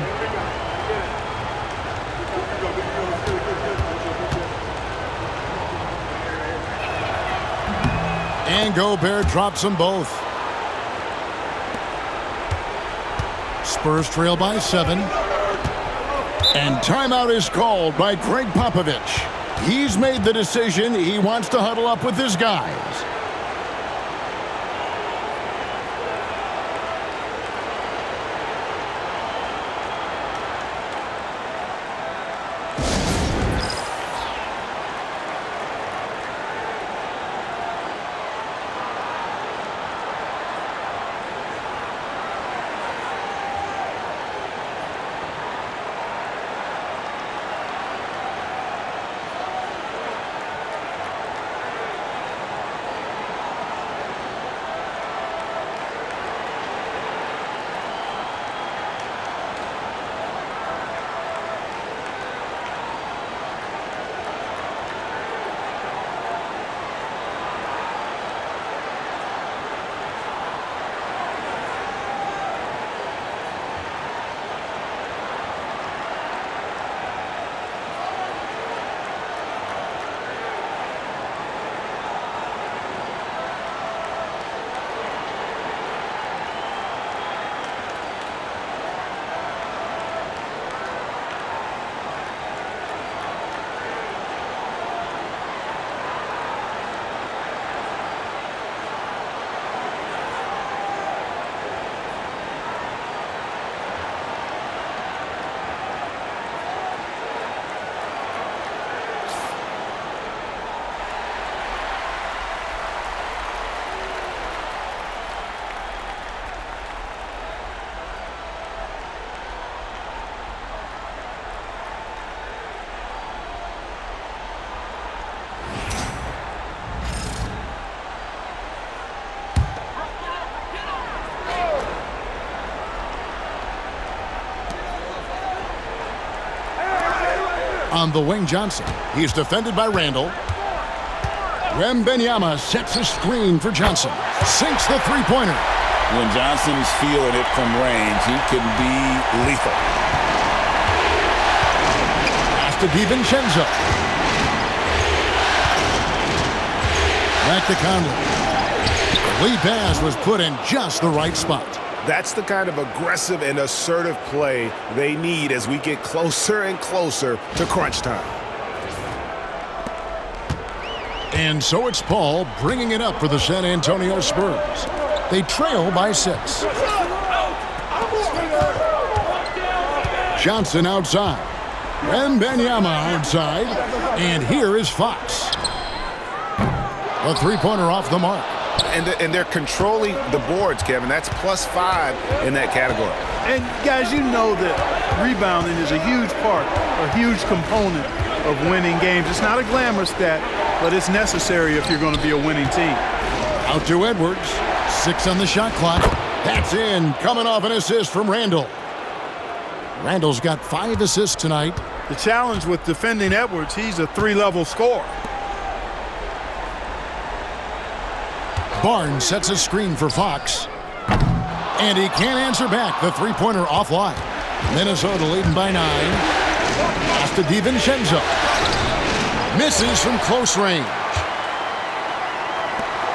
And Gobert drops them both. Spurs trail by 7. And timeout is called by Greg Popovich. He's made the decision. He wants to huddle up with his guys. On the wing, Johnson. He's defended by Randall. Wembanyama sets a screen for Johnson. Sinks the three-pointer. When Johnson's feeling it from range, he can be lethal. Pass to DiVincenzo. Back to Conley. The lead pass was put in just the right spot. That's the kind of aggressive and assertive play they need as we get closer and closer to crunch time. And so it's Paul bringing it up for the San Antonio Spurs. They trail by 6. Johnson outside. Wembanyama outside. And here is Fox. A three-pointer off the mark. And they're controlling the boards, Kevin. That's +5 in that category. And, guys, you know that rebounding is a huge part, a huge component of winning games. It's not a glamour stat, but it's necessary if you're going to be a winning team. Out to Edwards. 6 on the shot clock. That's in. Coming off an assist from Randall. Randall's got 5 assists tonight. The challenge with defending Edwards, he's a 3-level scorer. Barnes sets a screen for Fox. And he can't answer back. The three-pointer offline. Minnesota leading by 9. Pass to DiVincenzo. Misses from close range.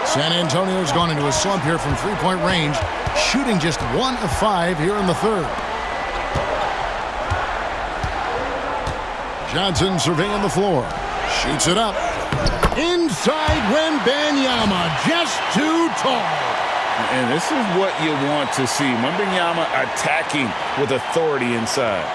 San Antonio's gone into a slump here from three-point range, shooting just 1 of 5 here in the third. Johnson surveying the floor. Shoots it up. Inside Wembanyama, just too tall. And this is what you want to see. Wembanyama attacking with authority inside.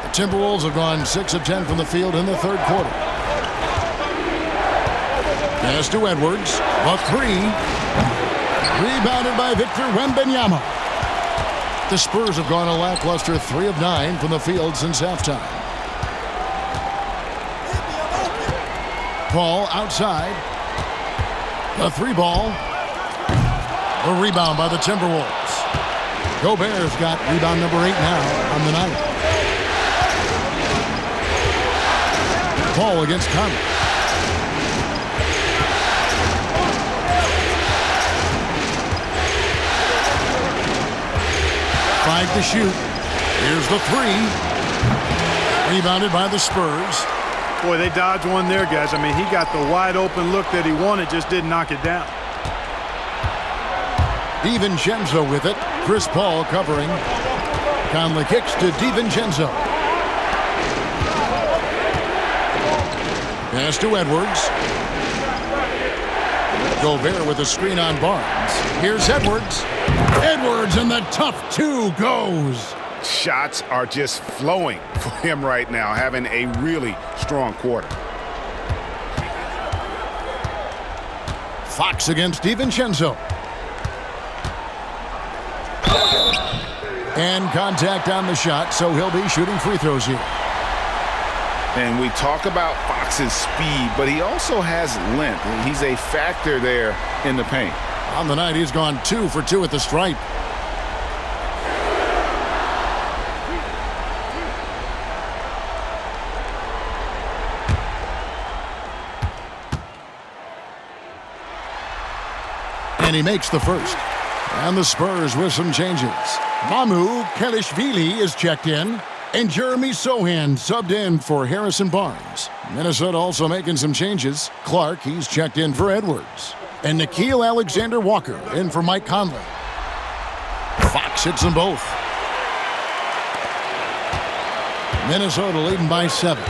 The Timberwolves have gone 6 of 10 from the field in the third quarter. Pass to Edwards. A 3. Rebounded by Victor Wembanyama. The Spurs have gone a lackluster 3 of 9 from the field since halftime. Paul outside. The 3-ball. A rebound by the Timberwolves. Gobert's got rebound number 8 now on the night. Paul against Conley. Five to shoot. Here's the 3. Rebounded by the Spurs. Boy, they dodged one there, guys. I mean, he got the wide open look that he wanted, just didn't knock it down. DiVincenzo with it. Chris Paul covering. Conley kicks to DiVincenzo. Pass to Edwards. Gobert with a screen on Barnes. Here's Edwards. Edwards and the tough 2 goes. Shots are just flowing for him right now, having a really strong quarter. Fox against DiVincenzo. And contact on the shot, so he'll be shooting free throws here. And we talk about Fox's speed, but he also has length. He's a factor there in the paint. On the night, he's gone 2 for 2 at the stripe. And he makes the first. And the Spurs with some changes. Mamu Kelishvili is checked in. And Jeremy Sohan subbed in for Harrison Barnes. Minnesota also making some changes. Clark, he's checked in for Edwards. And Nickeil Alexander-Walker in for Mike Conley. Fox hits them both. Minnesota leading by 7.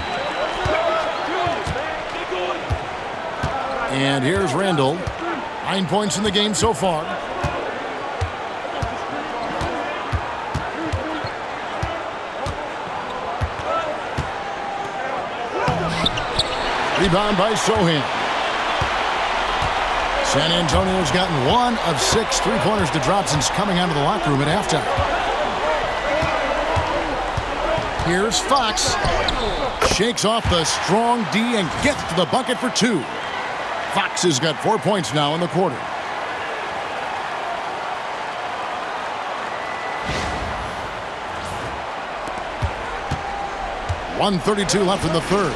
And here's Randall. 9 points in the game so far. Rebound by Sohan. San Antonio's gotten 1 of 6 three-pointers to drop since coming out of the locker room at halftime. Here's Fox. Shakes off the strong D and gets to the bucket for 2. Fox has got 4 points now in the quarter. .132 left in the third.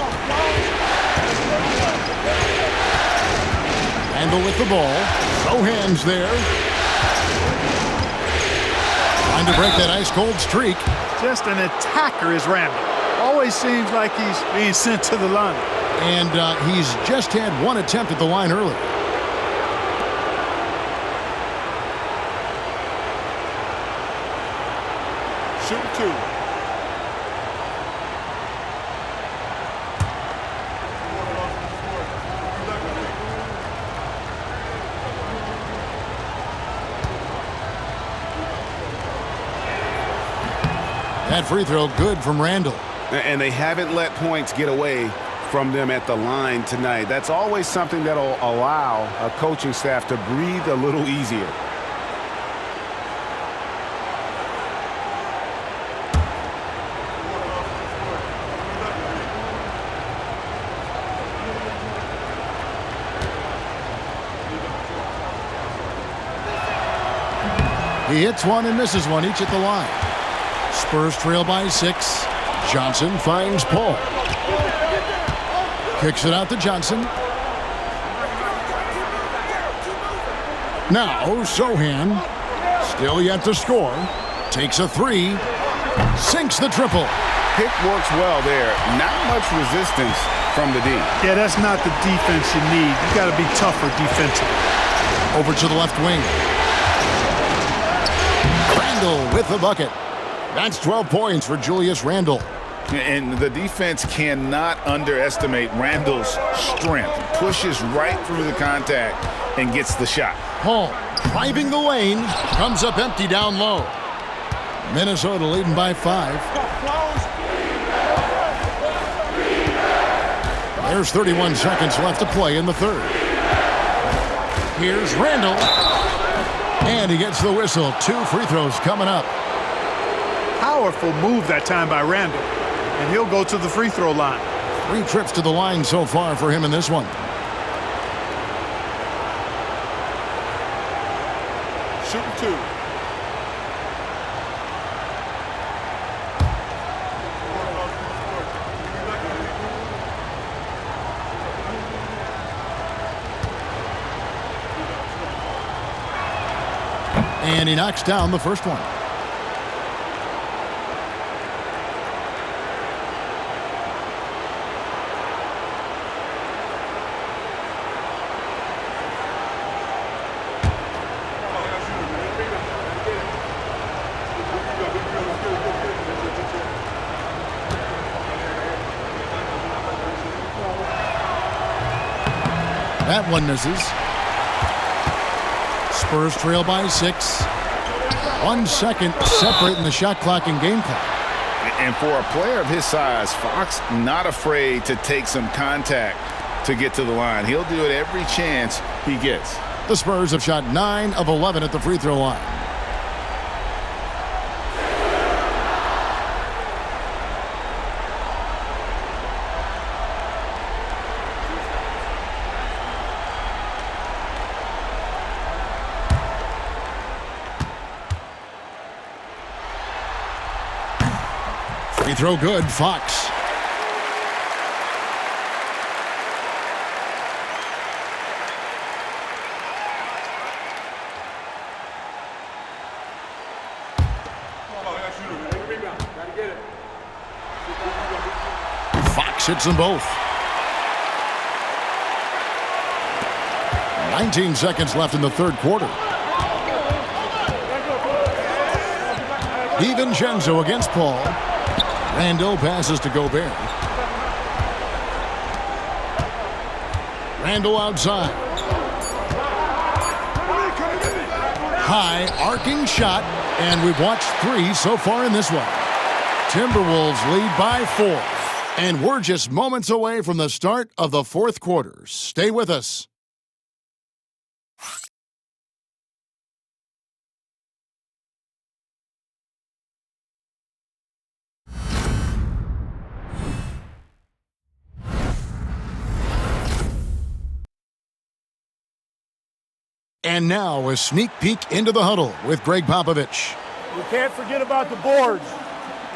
Randall with the ball. Sohan's there. Trying to break that ice-cold streak. Just an attacker is Randall. Always seems like he's being sent to the line. And he's just had 1 attempt at the line earlier. That free throw good from Randall. And they haven't let points get away from them at the line tonight. That's always something that'll allow a coaching staff to breathe a little easier. He hits one and misses one, each at the line. Spurs trail by 6. Johnson finds Paul. Kicks it out to Johnson. Now Sohan, still yet to score. Takes a 3. Sinks the triple. Pick works well there. Not much resistance from the D. Yeah, that's not the defense you need. You got to be tougher defensively. Over to the left wing. Randall with the bucket. That's 12 points for Julius Randle. And the defense cannot underestimate Randall's strength. Pushes right through the contact and gets the shot. Paul driving the lane. Comes up empty down low. Minnesota leading by 5. There's 31 seconds left to play in the third. Here's Randall. And he gets the whistle. 2 free throws coming up. Powerful move that time by Randall. And he'll go to the free throw line. 3 trips to the line so far for him in this one. Shooting 2. And he knocks down the first one. That one misses. Spurs trail by 6. 1 second separating the shot clock and game clock. And for a player of his size, Fox not afraid to take some contact to get to the line. He'll do it every chance he gets. The Spurs have shot 9 of 11 at the free throw line. Free throw good, Fox. Fox hits them both. 19 seconds left in the third quarter. DiVincenzo against Paul. Randall passes to Gobert. Randall outside. High arcing shot, and we've watched 3 so far in this one. Timberwolves lead by 4, and we're just moments away from the start of the fourth quarter. Stay with us. And now a sneak peek into the huddle with Greg Popovich. We can't forget about the boards.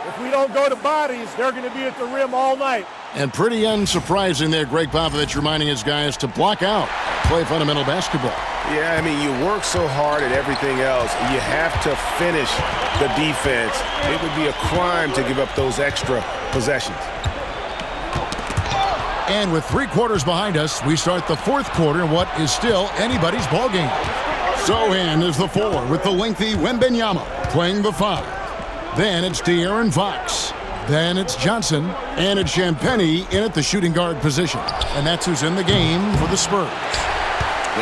If we don't go to bodies, they're going to be at the rim all night. And pretty unsurprising there, Greg Popovich reminding his guys to block out, play fundamental basketball. Yeah, I mean, you work so hard at everything else, you have to finish the defense. It would be a crime to give up those extra possessions. And with 3 quarters behind us, we start the fourth quarter in what is still anybody's ballgame. Sohan is the 4 with the lengthy Wembanyama playing the 5. Then it's De'Aaron Fox. Then it's Johnson. And it's Champagnie in at the shooting guard position. And that's who's in the game for the Spurs.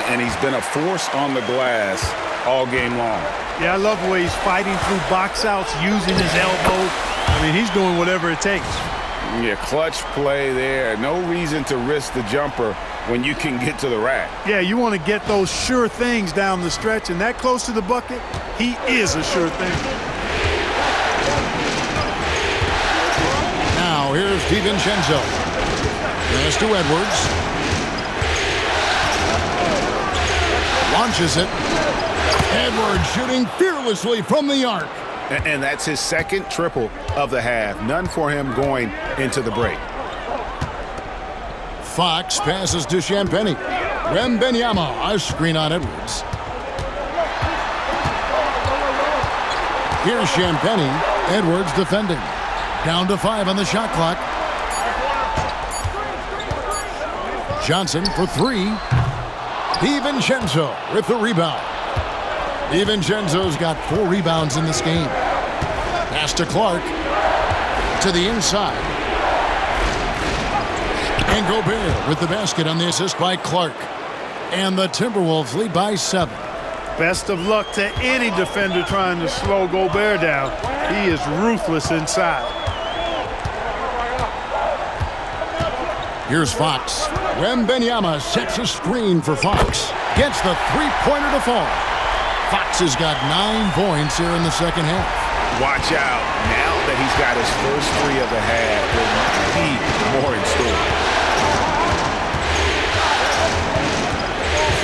And he's been a force on the glass all game long. Yeah, I love the way he's fighting through box outs, using his elbow, mean, he's doing whatever it takes. Yeah, clutch play there. No reason to risk the jumper when you can get to the rack. Yeah, you want to get those sure things down the stretch, and that close to the bucket, he is a sure thing. Now here's DiVincenzo. Pass to Edwards. Launches it. Edwards shooting fearlessly from the arc. And that's his second triple of the half. None for him going into the break. Fox passes to Champagnie. Wembanyama, a screen on Edwards. Here's Champagnie. Edwards defending. Down to 5 on the shot clock. Johnson for 3. DiVincenzo with the rebound. DiVincenzo's got 4 rebounds in this game. Pass to Clark. To the inside. And Gobert with the basket on the assist by Clark. And the Timberwolves lead by 7. Best of luck to any defender trying to slow Gobert down. He is ruthless inside. Here's Fox. Wembanyama sets a screen for Fox. Gets the three-pointer to fall. Fox has got 9 points here in the second half. Watch out. Now that he's got his first 3 of the half, there might be more in store.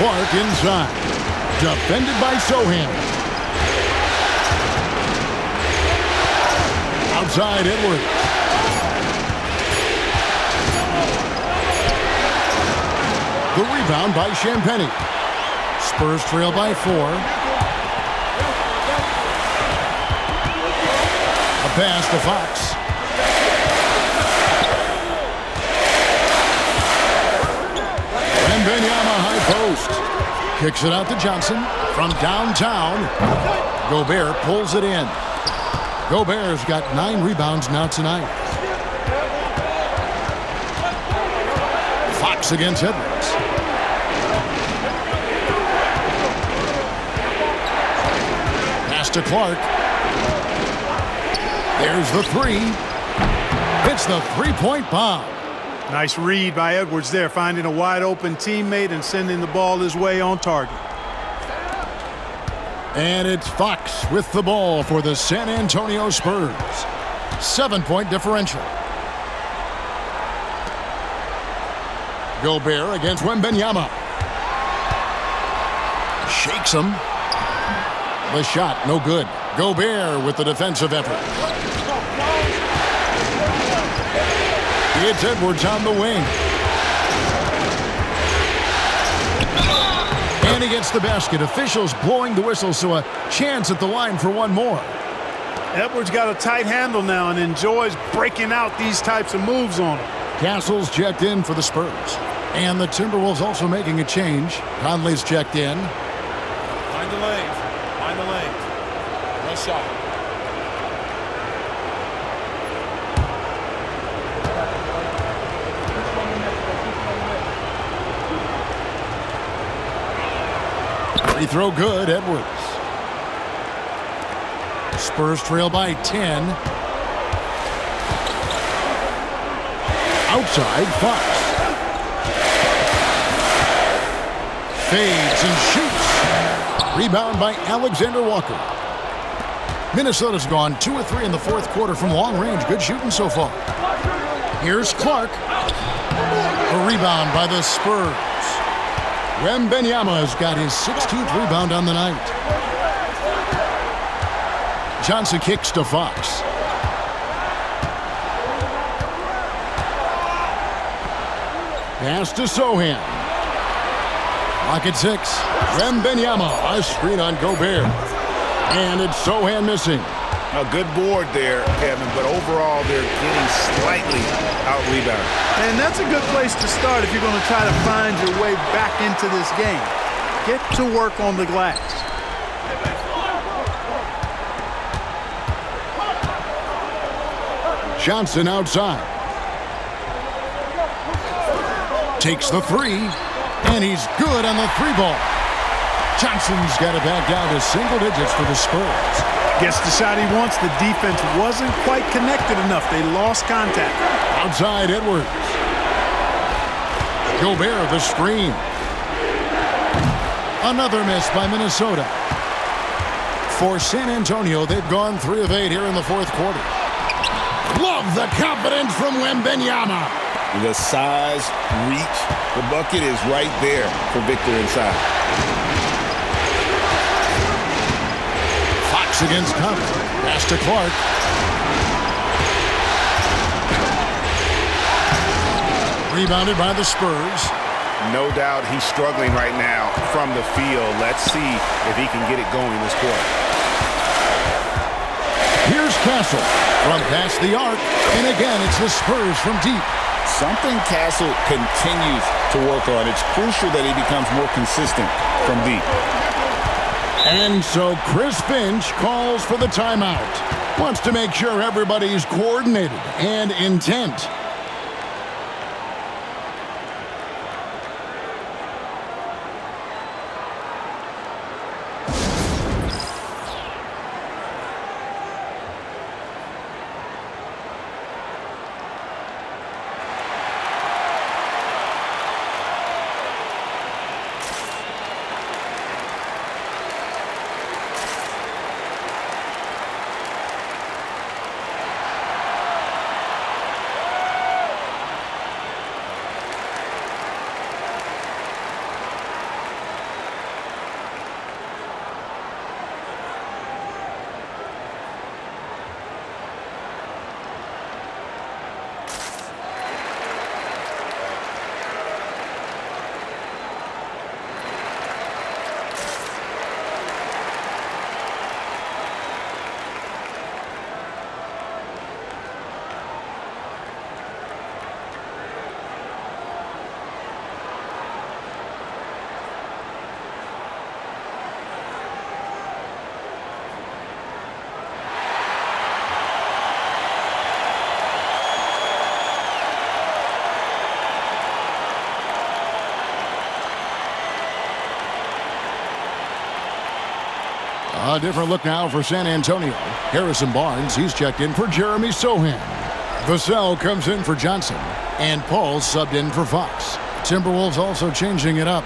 Clark inside. Defended by Sohan. Outside Edwards. The rebound by Champagnie. Spurs trail by 4. A pass to Fox. Wembanyama high post. Kicks it out to Johnson from downtown. Gobert pulls it in. Gobert's got 9 rebounds now tonight. Fox against Edwards. Pass to Clark. There's the 3. It's the three-point bomb. Nice read by Edwards there, finding a wide open teammate and sending the ball his way on target. And it's Fox with the ball for the San Antonio Spurs. 7-point differential. Gobert against Wembanyama. Shakes him. The shot, no good. Gobert with the defensive effort. It's Edwards on the wing. And he gets the basket. Officials blowing the whistle, so a chance at the line for one more. Edwards got a tight handle now and enjoys breaking out these types of moves on him. Castle's checked in for the Spurs. And the Timberwolves also making a change. Conley's checked in. Find the lanes. Find the lanes. No shot. Free throw good, Edwards. Spurs trail by 10. Outside, Fox. Fades and shoots. Rebound by Alexander Walker. Minnesota's gone 2 of 3 in the fourth quarter from long range. Good shooting so far. Here's Clark. A rebound by the Spurs. Wembanyama has got his 16th rebound on the night. Johnson kicks to Fox. Pass to Sohan. Lock at 6. Wembanyama, a screen on Gobert. And it's Sohan missing. A good board there, Kevin, but overall they're getting slightly out-rebounded. And that's a good place to start if you're going to try to find your way back into this game. Get to work on the glass. Johnson outside. Takes the 3, and he's good on the 3 ball. Johnson's got it back down to single digits for the Spurs. Gets the shot he wants. The defense wasn't quite connected enough. They lost contact. Outside Edwards. Gobert the screen. Another miss by Minnesota. For San Antonio, they've gone 3 of 8 here in the fourth quarter. Love the confidence from Wembanyama. The size, reach, the bucket is right there for Victor inside. Fox against Conley. Pass to Clark. Rebounded by the Spurs. No doubt he's struggling right now from the field. Let's see if he can get it going this quarter. Here's Castle from past the arc. And again, it's the Spurs from deep. Something Castle continues to work on. It's crucial that he becomes more consistent from deep. And so Chris Finch calls for the timeout. Wants to make sure everybody's coordinated and intent. A different look now for San Antonio. Harrison Barnes, he's checked in for Jeremy Sohan. Vassell comes in for Johnson. And Paul subbed in for Fox. Timberwolves also changing it up.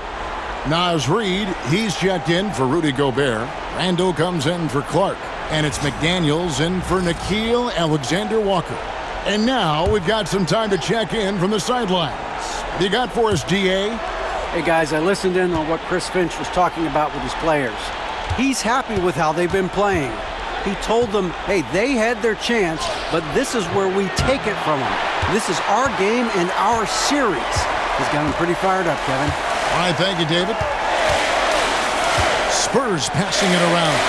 Naz Reid, he's checked in for Rudy Gobert. Randall comes in for Clark. And it's McDaniels in for Nickeil Alexander-Walker. And now we've got some time to check in from the sidelines. What do you got for us, DA? Hey, guys, I listened in on what Chris Finch was talking about with his players. He's happy with how they've been playing. He told them, hey, they had their chance, but this is where we take it from them. This is our game and our series. He's got him pretty fired up, Kevin. All right, thank you, David. Spurs passing it around.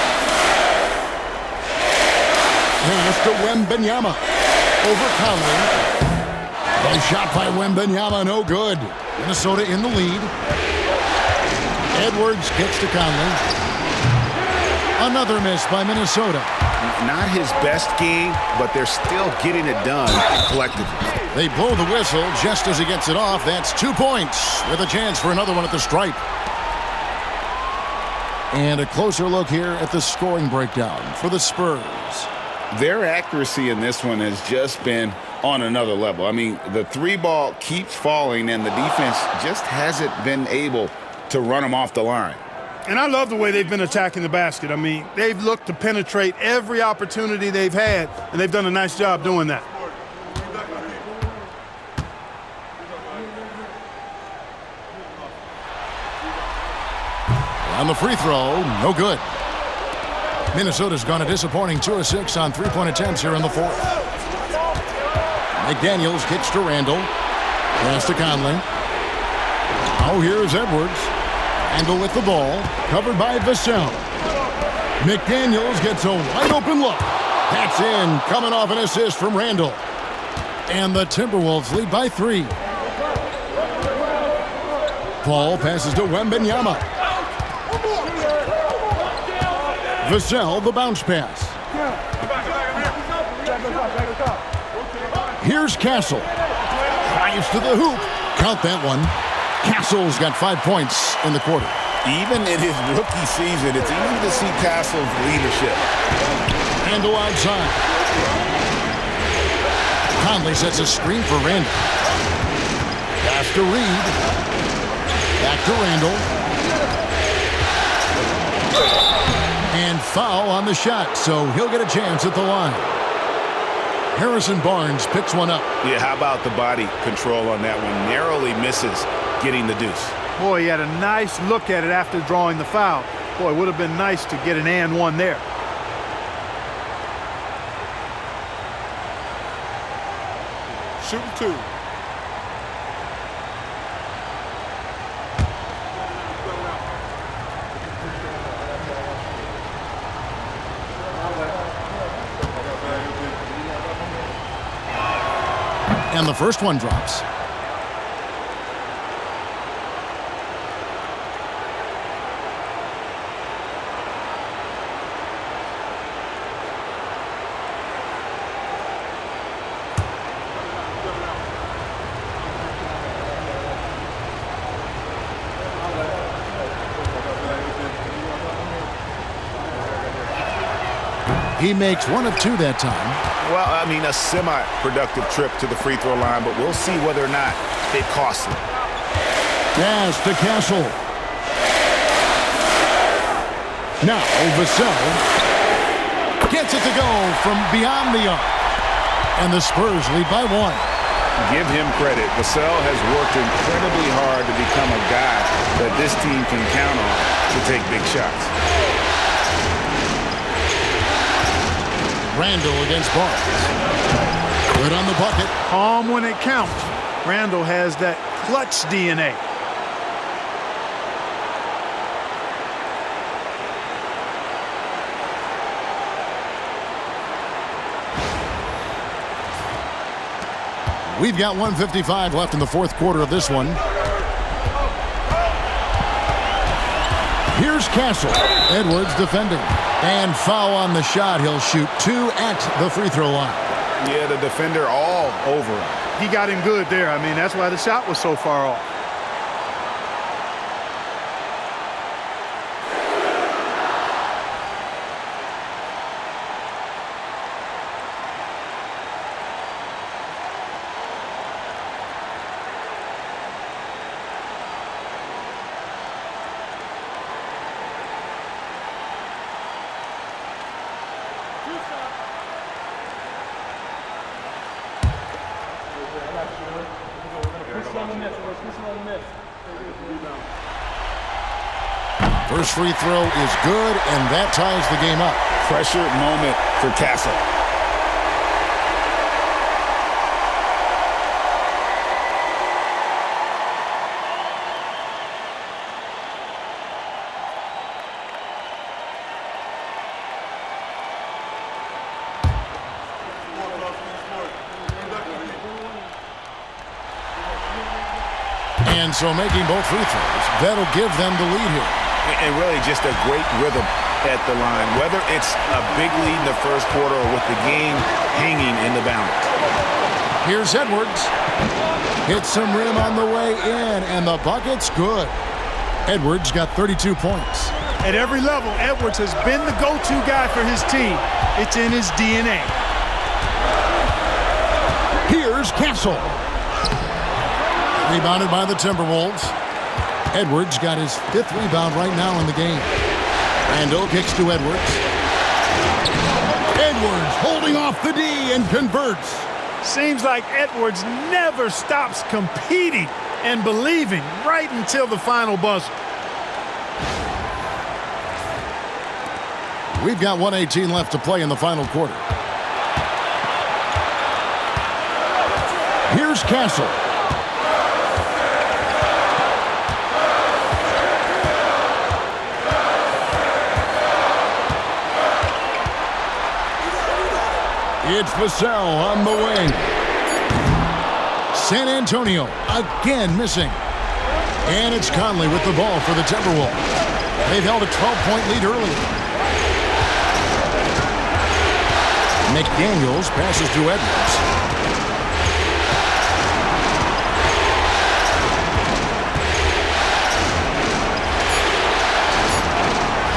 Pass to Wembanyama. Over Conley. A shot by Wembanyama, no good. Minnesota in the lead. Edwards gets to Conley. Another miss by Minnesota. Not his best game, but they're still getting it done collectively. They blow the whistle just as he gets it off. That's 2 points with a chance for another one at the stripe. And a closer look here at the scoring breakdown for the Spurs. Their accuracy in this one has just been on another level. I mean, the 3-ball keeps falling, and the defense just hasn't been able to run them off the line. And I love the way they've been attacking the basket. I mean, they've looked to penetrate every opportunity they've had, and they've done a nice job doing that. On the free throw, no good. Minnesota's gone a disappointing 2 of 6 on three-point attempts here in the fourth. McDaniels kicks to Randall. Pass to Conley. Oh, here's Edwards. Randall with the ball, covered by Vassell. McDaniels gets a wide-open look. That's in, coming off an assist from Randall. And the Timberwolves lead by 3. Paul passes to Wembanyama. Vassell, the bounce pass. Here's Castle. Drives to the hoop. Count that one. Castle's got 5 points in the quarter. Even in his rookie season, it's easy to see Castle's leadership. Randall outside. Conley sets a screen for Randall. Pass to Reed. Back to Randall. And foul on the shot, so he'll get a chance at the line. Harrison Barnes picks one up. Yeah, how about the body control on that one? Narrowly misses getting the deuce. Boy, he had a nice look at it after drawing the foul. Boy, it would have been nice to get an and one there. Shooting two. And the first one drops. He makes one of two that time. Well, I mean, a semi-productive trip to the free throw line, but we'll see whether or not it costs him. Pass to Castle. Now, Vassell gets it to go from beyond the arc. And the Spurs lead by one. Give him credit. Vassell has worked incredibly hard to become a guy that this team can count on to take big shots. Randall against Barnes. Good on the bucket. Calm when it counts. Randall has that clutch DNA. We've got 1:55 left in the fourth quarter of this one. Here's Castle. Edwards defending. And foul on the shot. He'll shoot two at the free throw line. Yeah, the defender all over him. He got him good there. I mean, that's why the shot was so far off. First free throw is good, and that ties the game up. Pressure moment for Castle. And so making both free throws, that'll give them the lead here. And really just a great rhythm at the line, whether it's a big lead in the first quarter or with the game hanging in the balance. Here's Edwards. Hits some rim on the way in, and the bucket's good. Edwards got 32 points. At every level, Edwards has been the go-to guy for his team. It's in his DNA. Here's Castle. Rebounded by the Timberwolves. Edwards got his fifth rebound right now in the game. Randall kicks to Edwards. Edwards holding off the D and converts. Seems like Edwards never stops competing and believing right until the final buzzer. We've got 1:18 left to play in the final quarter. Here's Castle. It's Vassell on the wing. San Antonio again missing. And it's Conley with the ball for the Timberwolves. They've held a 12-point lead earlier. McDaniels passes to Edwards.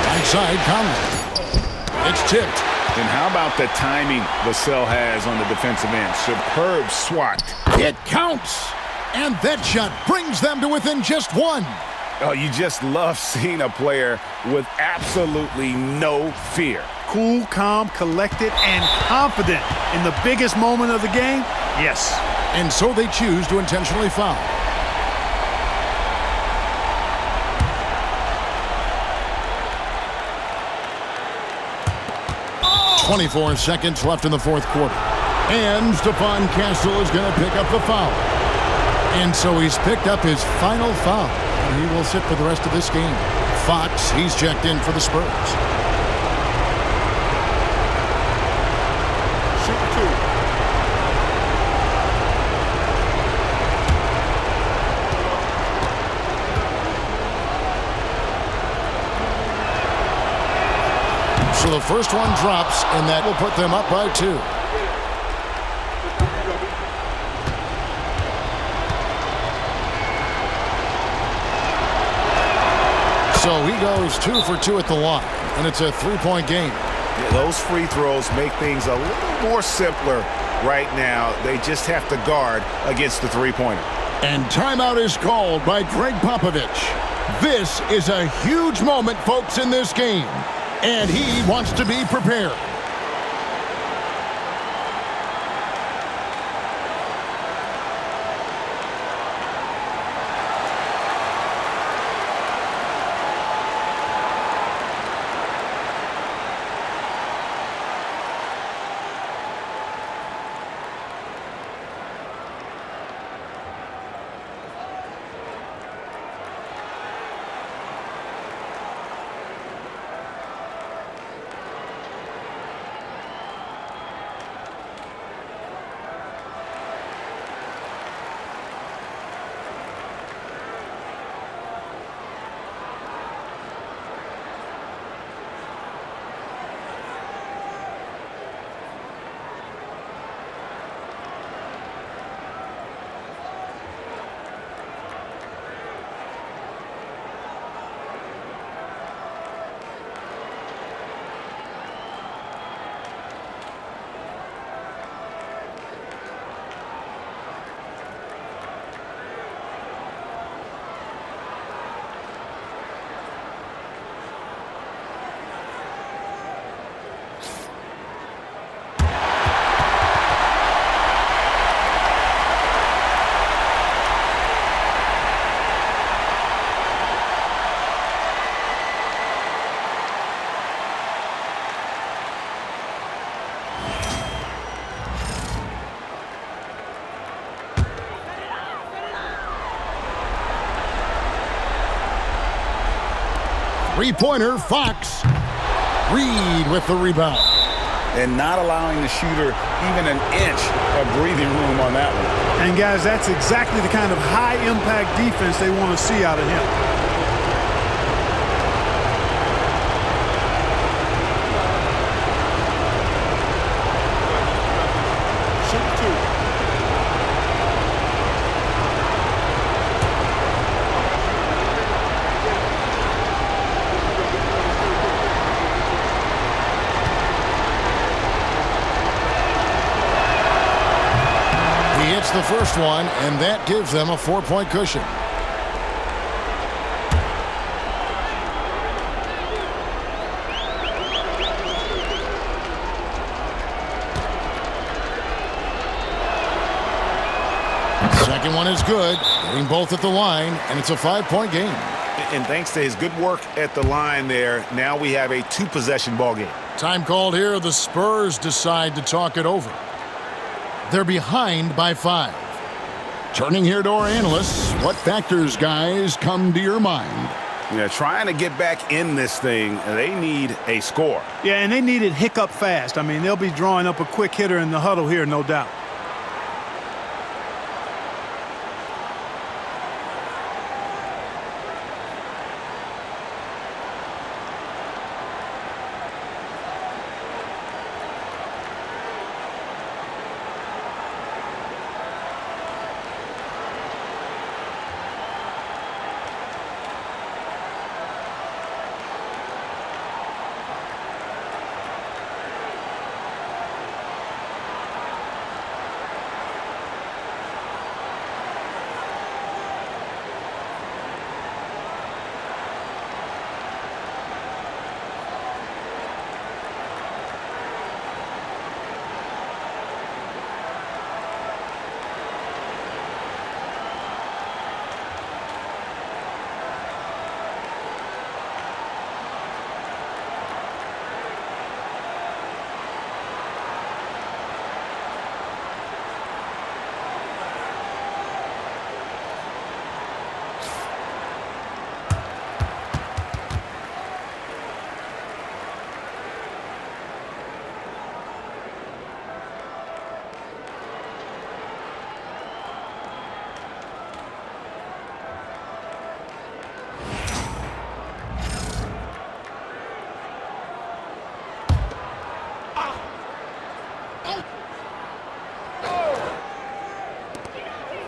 Right side, Conley. It's tipped. And how about the timing Vassell has on the defensive end? Superb swat. It counts. And that shot brings them to within just one. Oh, you just love seeing a player with absolutely no fear. Cool, calm, collected, and confident in the biggest moment of the game? Yes. And so they choose to intentionally foul. 24 seconds left in the fourth quarter. And Stephon Castle is going to pick up the foul. And so he's picked up his final foul. And he will sit for the rest of this game. Fox, he's checked in for the Spurs. Shooting 2. So the first one drops, and that will put them up by 2. So he goes 2 for 2 at the line, and it's a 3-point game. Yeah, those free throws make things a little more simpler right now. They just have to guard against the three-pointer. And timeout is called by Greg Popovich. This is a huge moment, folks, in this game. And he wants to be prepared. Three-pointer, Fox. Reed with the rebound. And not allowing the shooter even an inch of breathing room on that one. And guys, that's exactly the kind of high-impact defense they want to see out of him. The first one, and that gives them a 4-point cushion. Second one is good, getting both at the line, and it's a 5-point game. And thanks to his good work at the line there, now we have a 2-possession ball game. Time called here. The Spurs decide to talk it over. They're behind by 5. Turning here to our analysts, what factors, guys, come to your mind? Yeah, trying to get back in this thing, they need a score. Yeah, and they need it hiccup fast. I mean, they'll be drawing up a quick hitter in the huddle here, no doubt.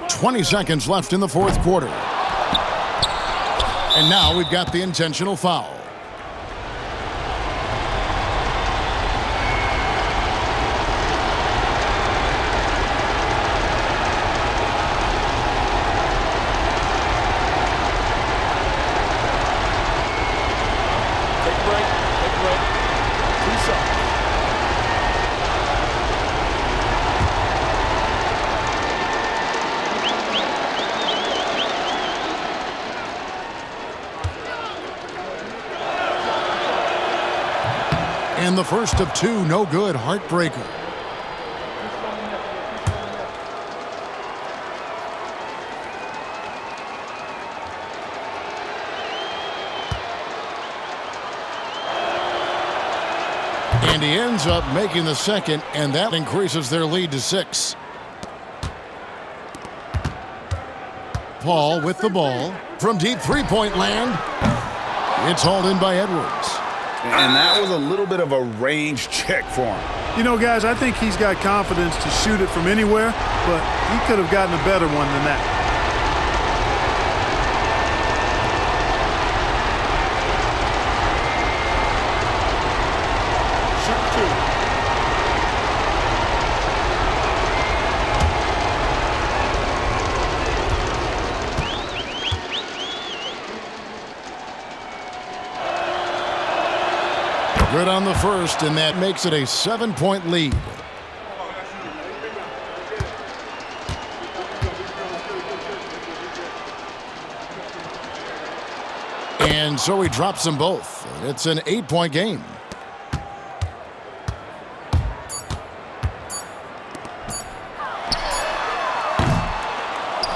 20 seconds left in the fourth quarter. And now we've got the intentional foul. And the first of two, no good, heartbreaker. And he ends up making the second, and that increases their lead to 6. Paul with the ball from deep three-point land. It's hauled in by Edwards. And that was a little bit of a range check for him. You know, guys, I think he's got confidence to shoot it from anywhere, but he could have gotten a better one than that. Shoot 2. Good on the first, and that makes it a 7-point lead. And so he drops them both. It's an 8-point game.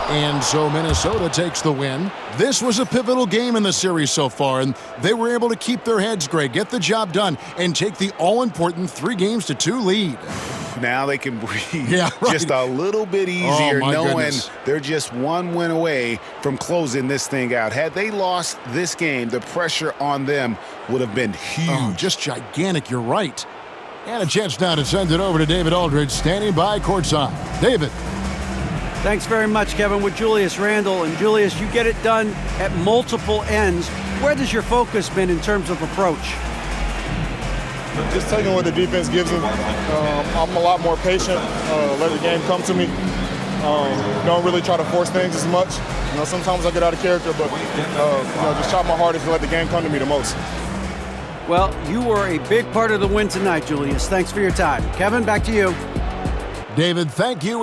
And so Minnesota takes the win. This was a pivotal game in the series so far, and they were able to keep their heads, Greg, get the job done, and take the all-important 3-2 lead. Now they can breathe right. just a little bit easier, knowing goodness. they're just one win away from closing this thing out. Had they lost this game, the pressure on them would have been huge. Oh, just gigantic, you're right. And a chance now to send it over to David Aldridge, standing by courtside. David. Thanks very much, Kevin, with Julius Randle. And Julius, you get it done at multiple ends. Where does your focus been in terms of approach? Just taking what the defense gives them. I'm a lot more patient, let the game come to me. Don't really try to force things as much. You know, sometimes I get out of character, but just try my hardest to let the game come to me the most. Well, you were a big part of the win tonight, Julius. Thanks for your time. Kevin, back to you. David, thank you.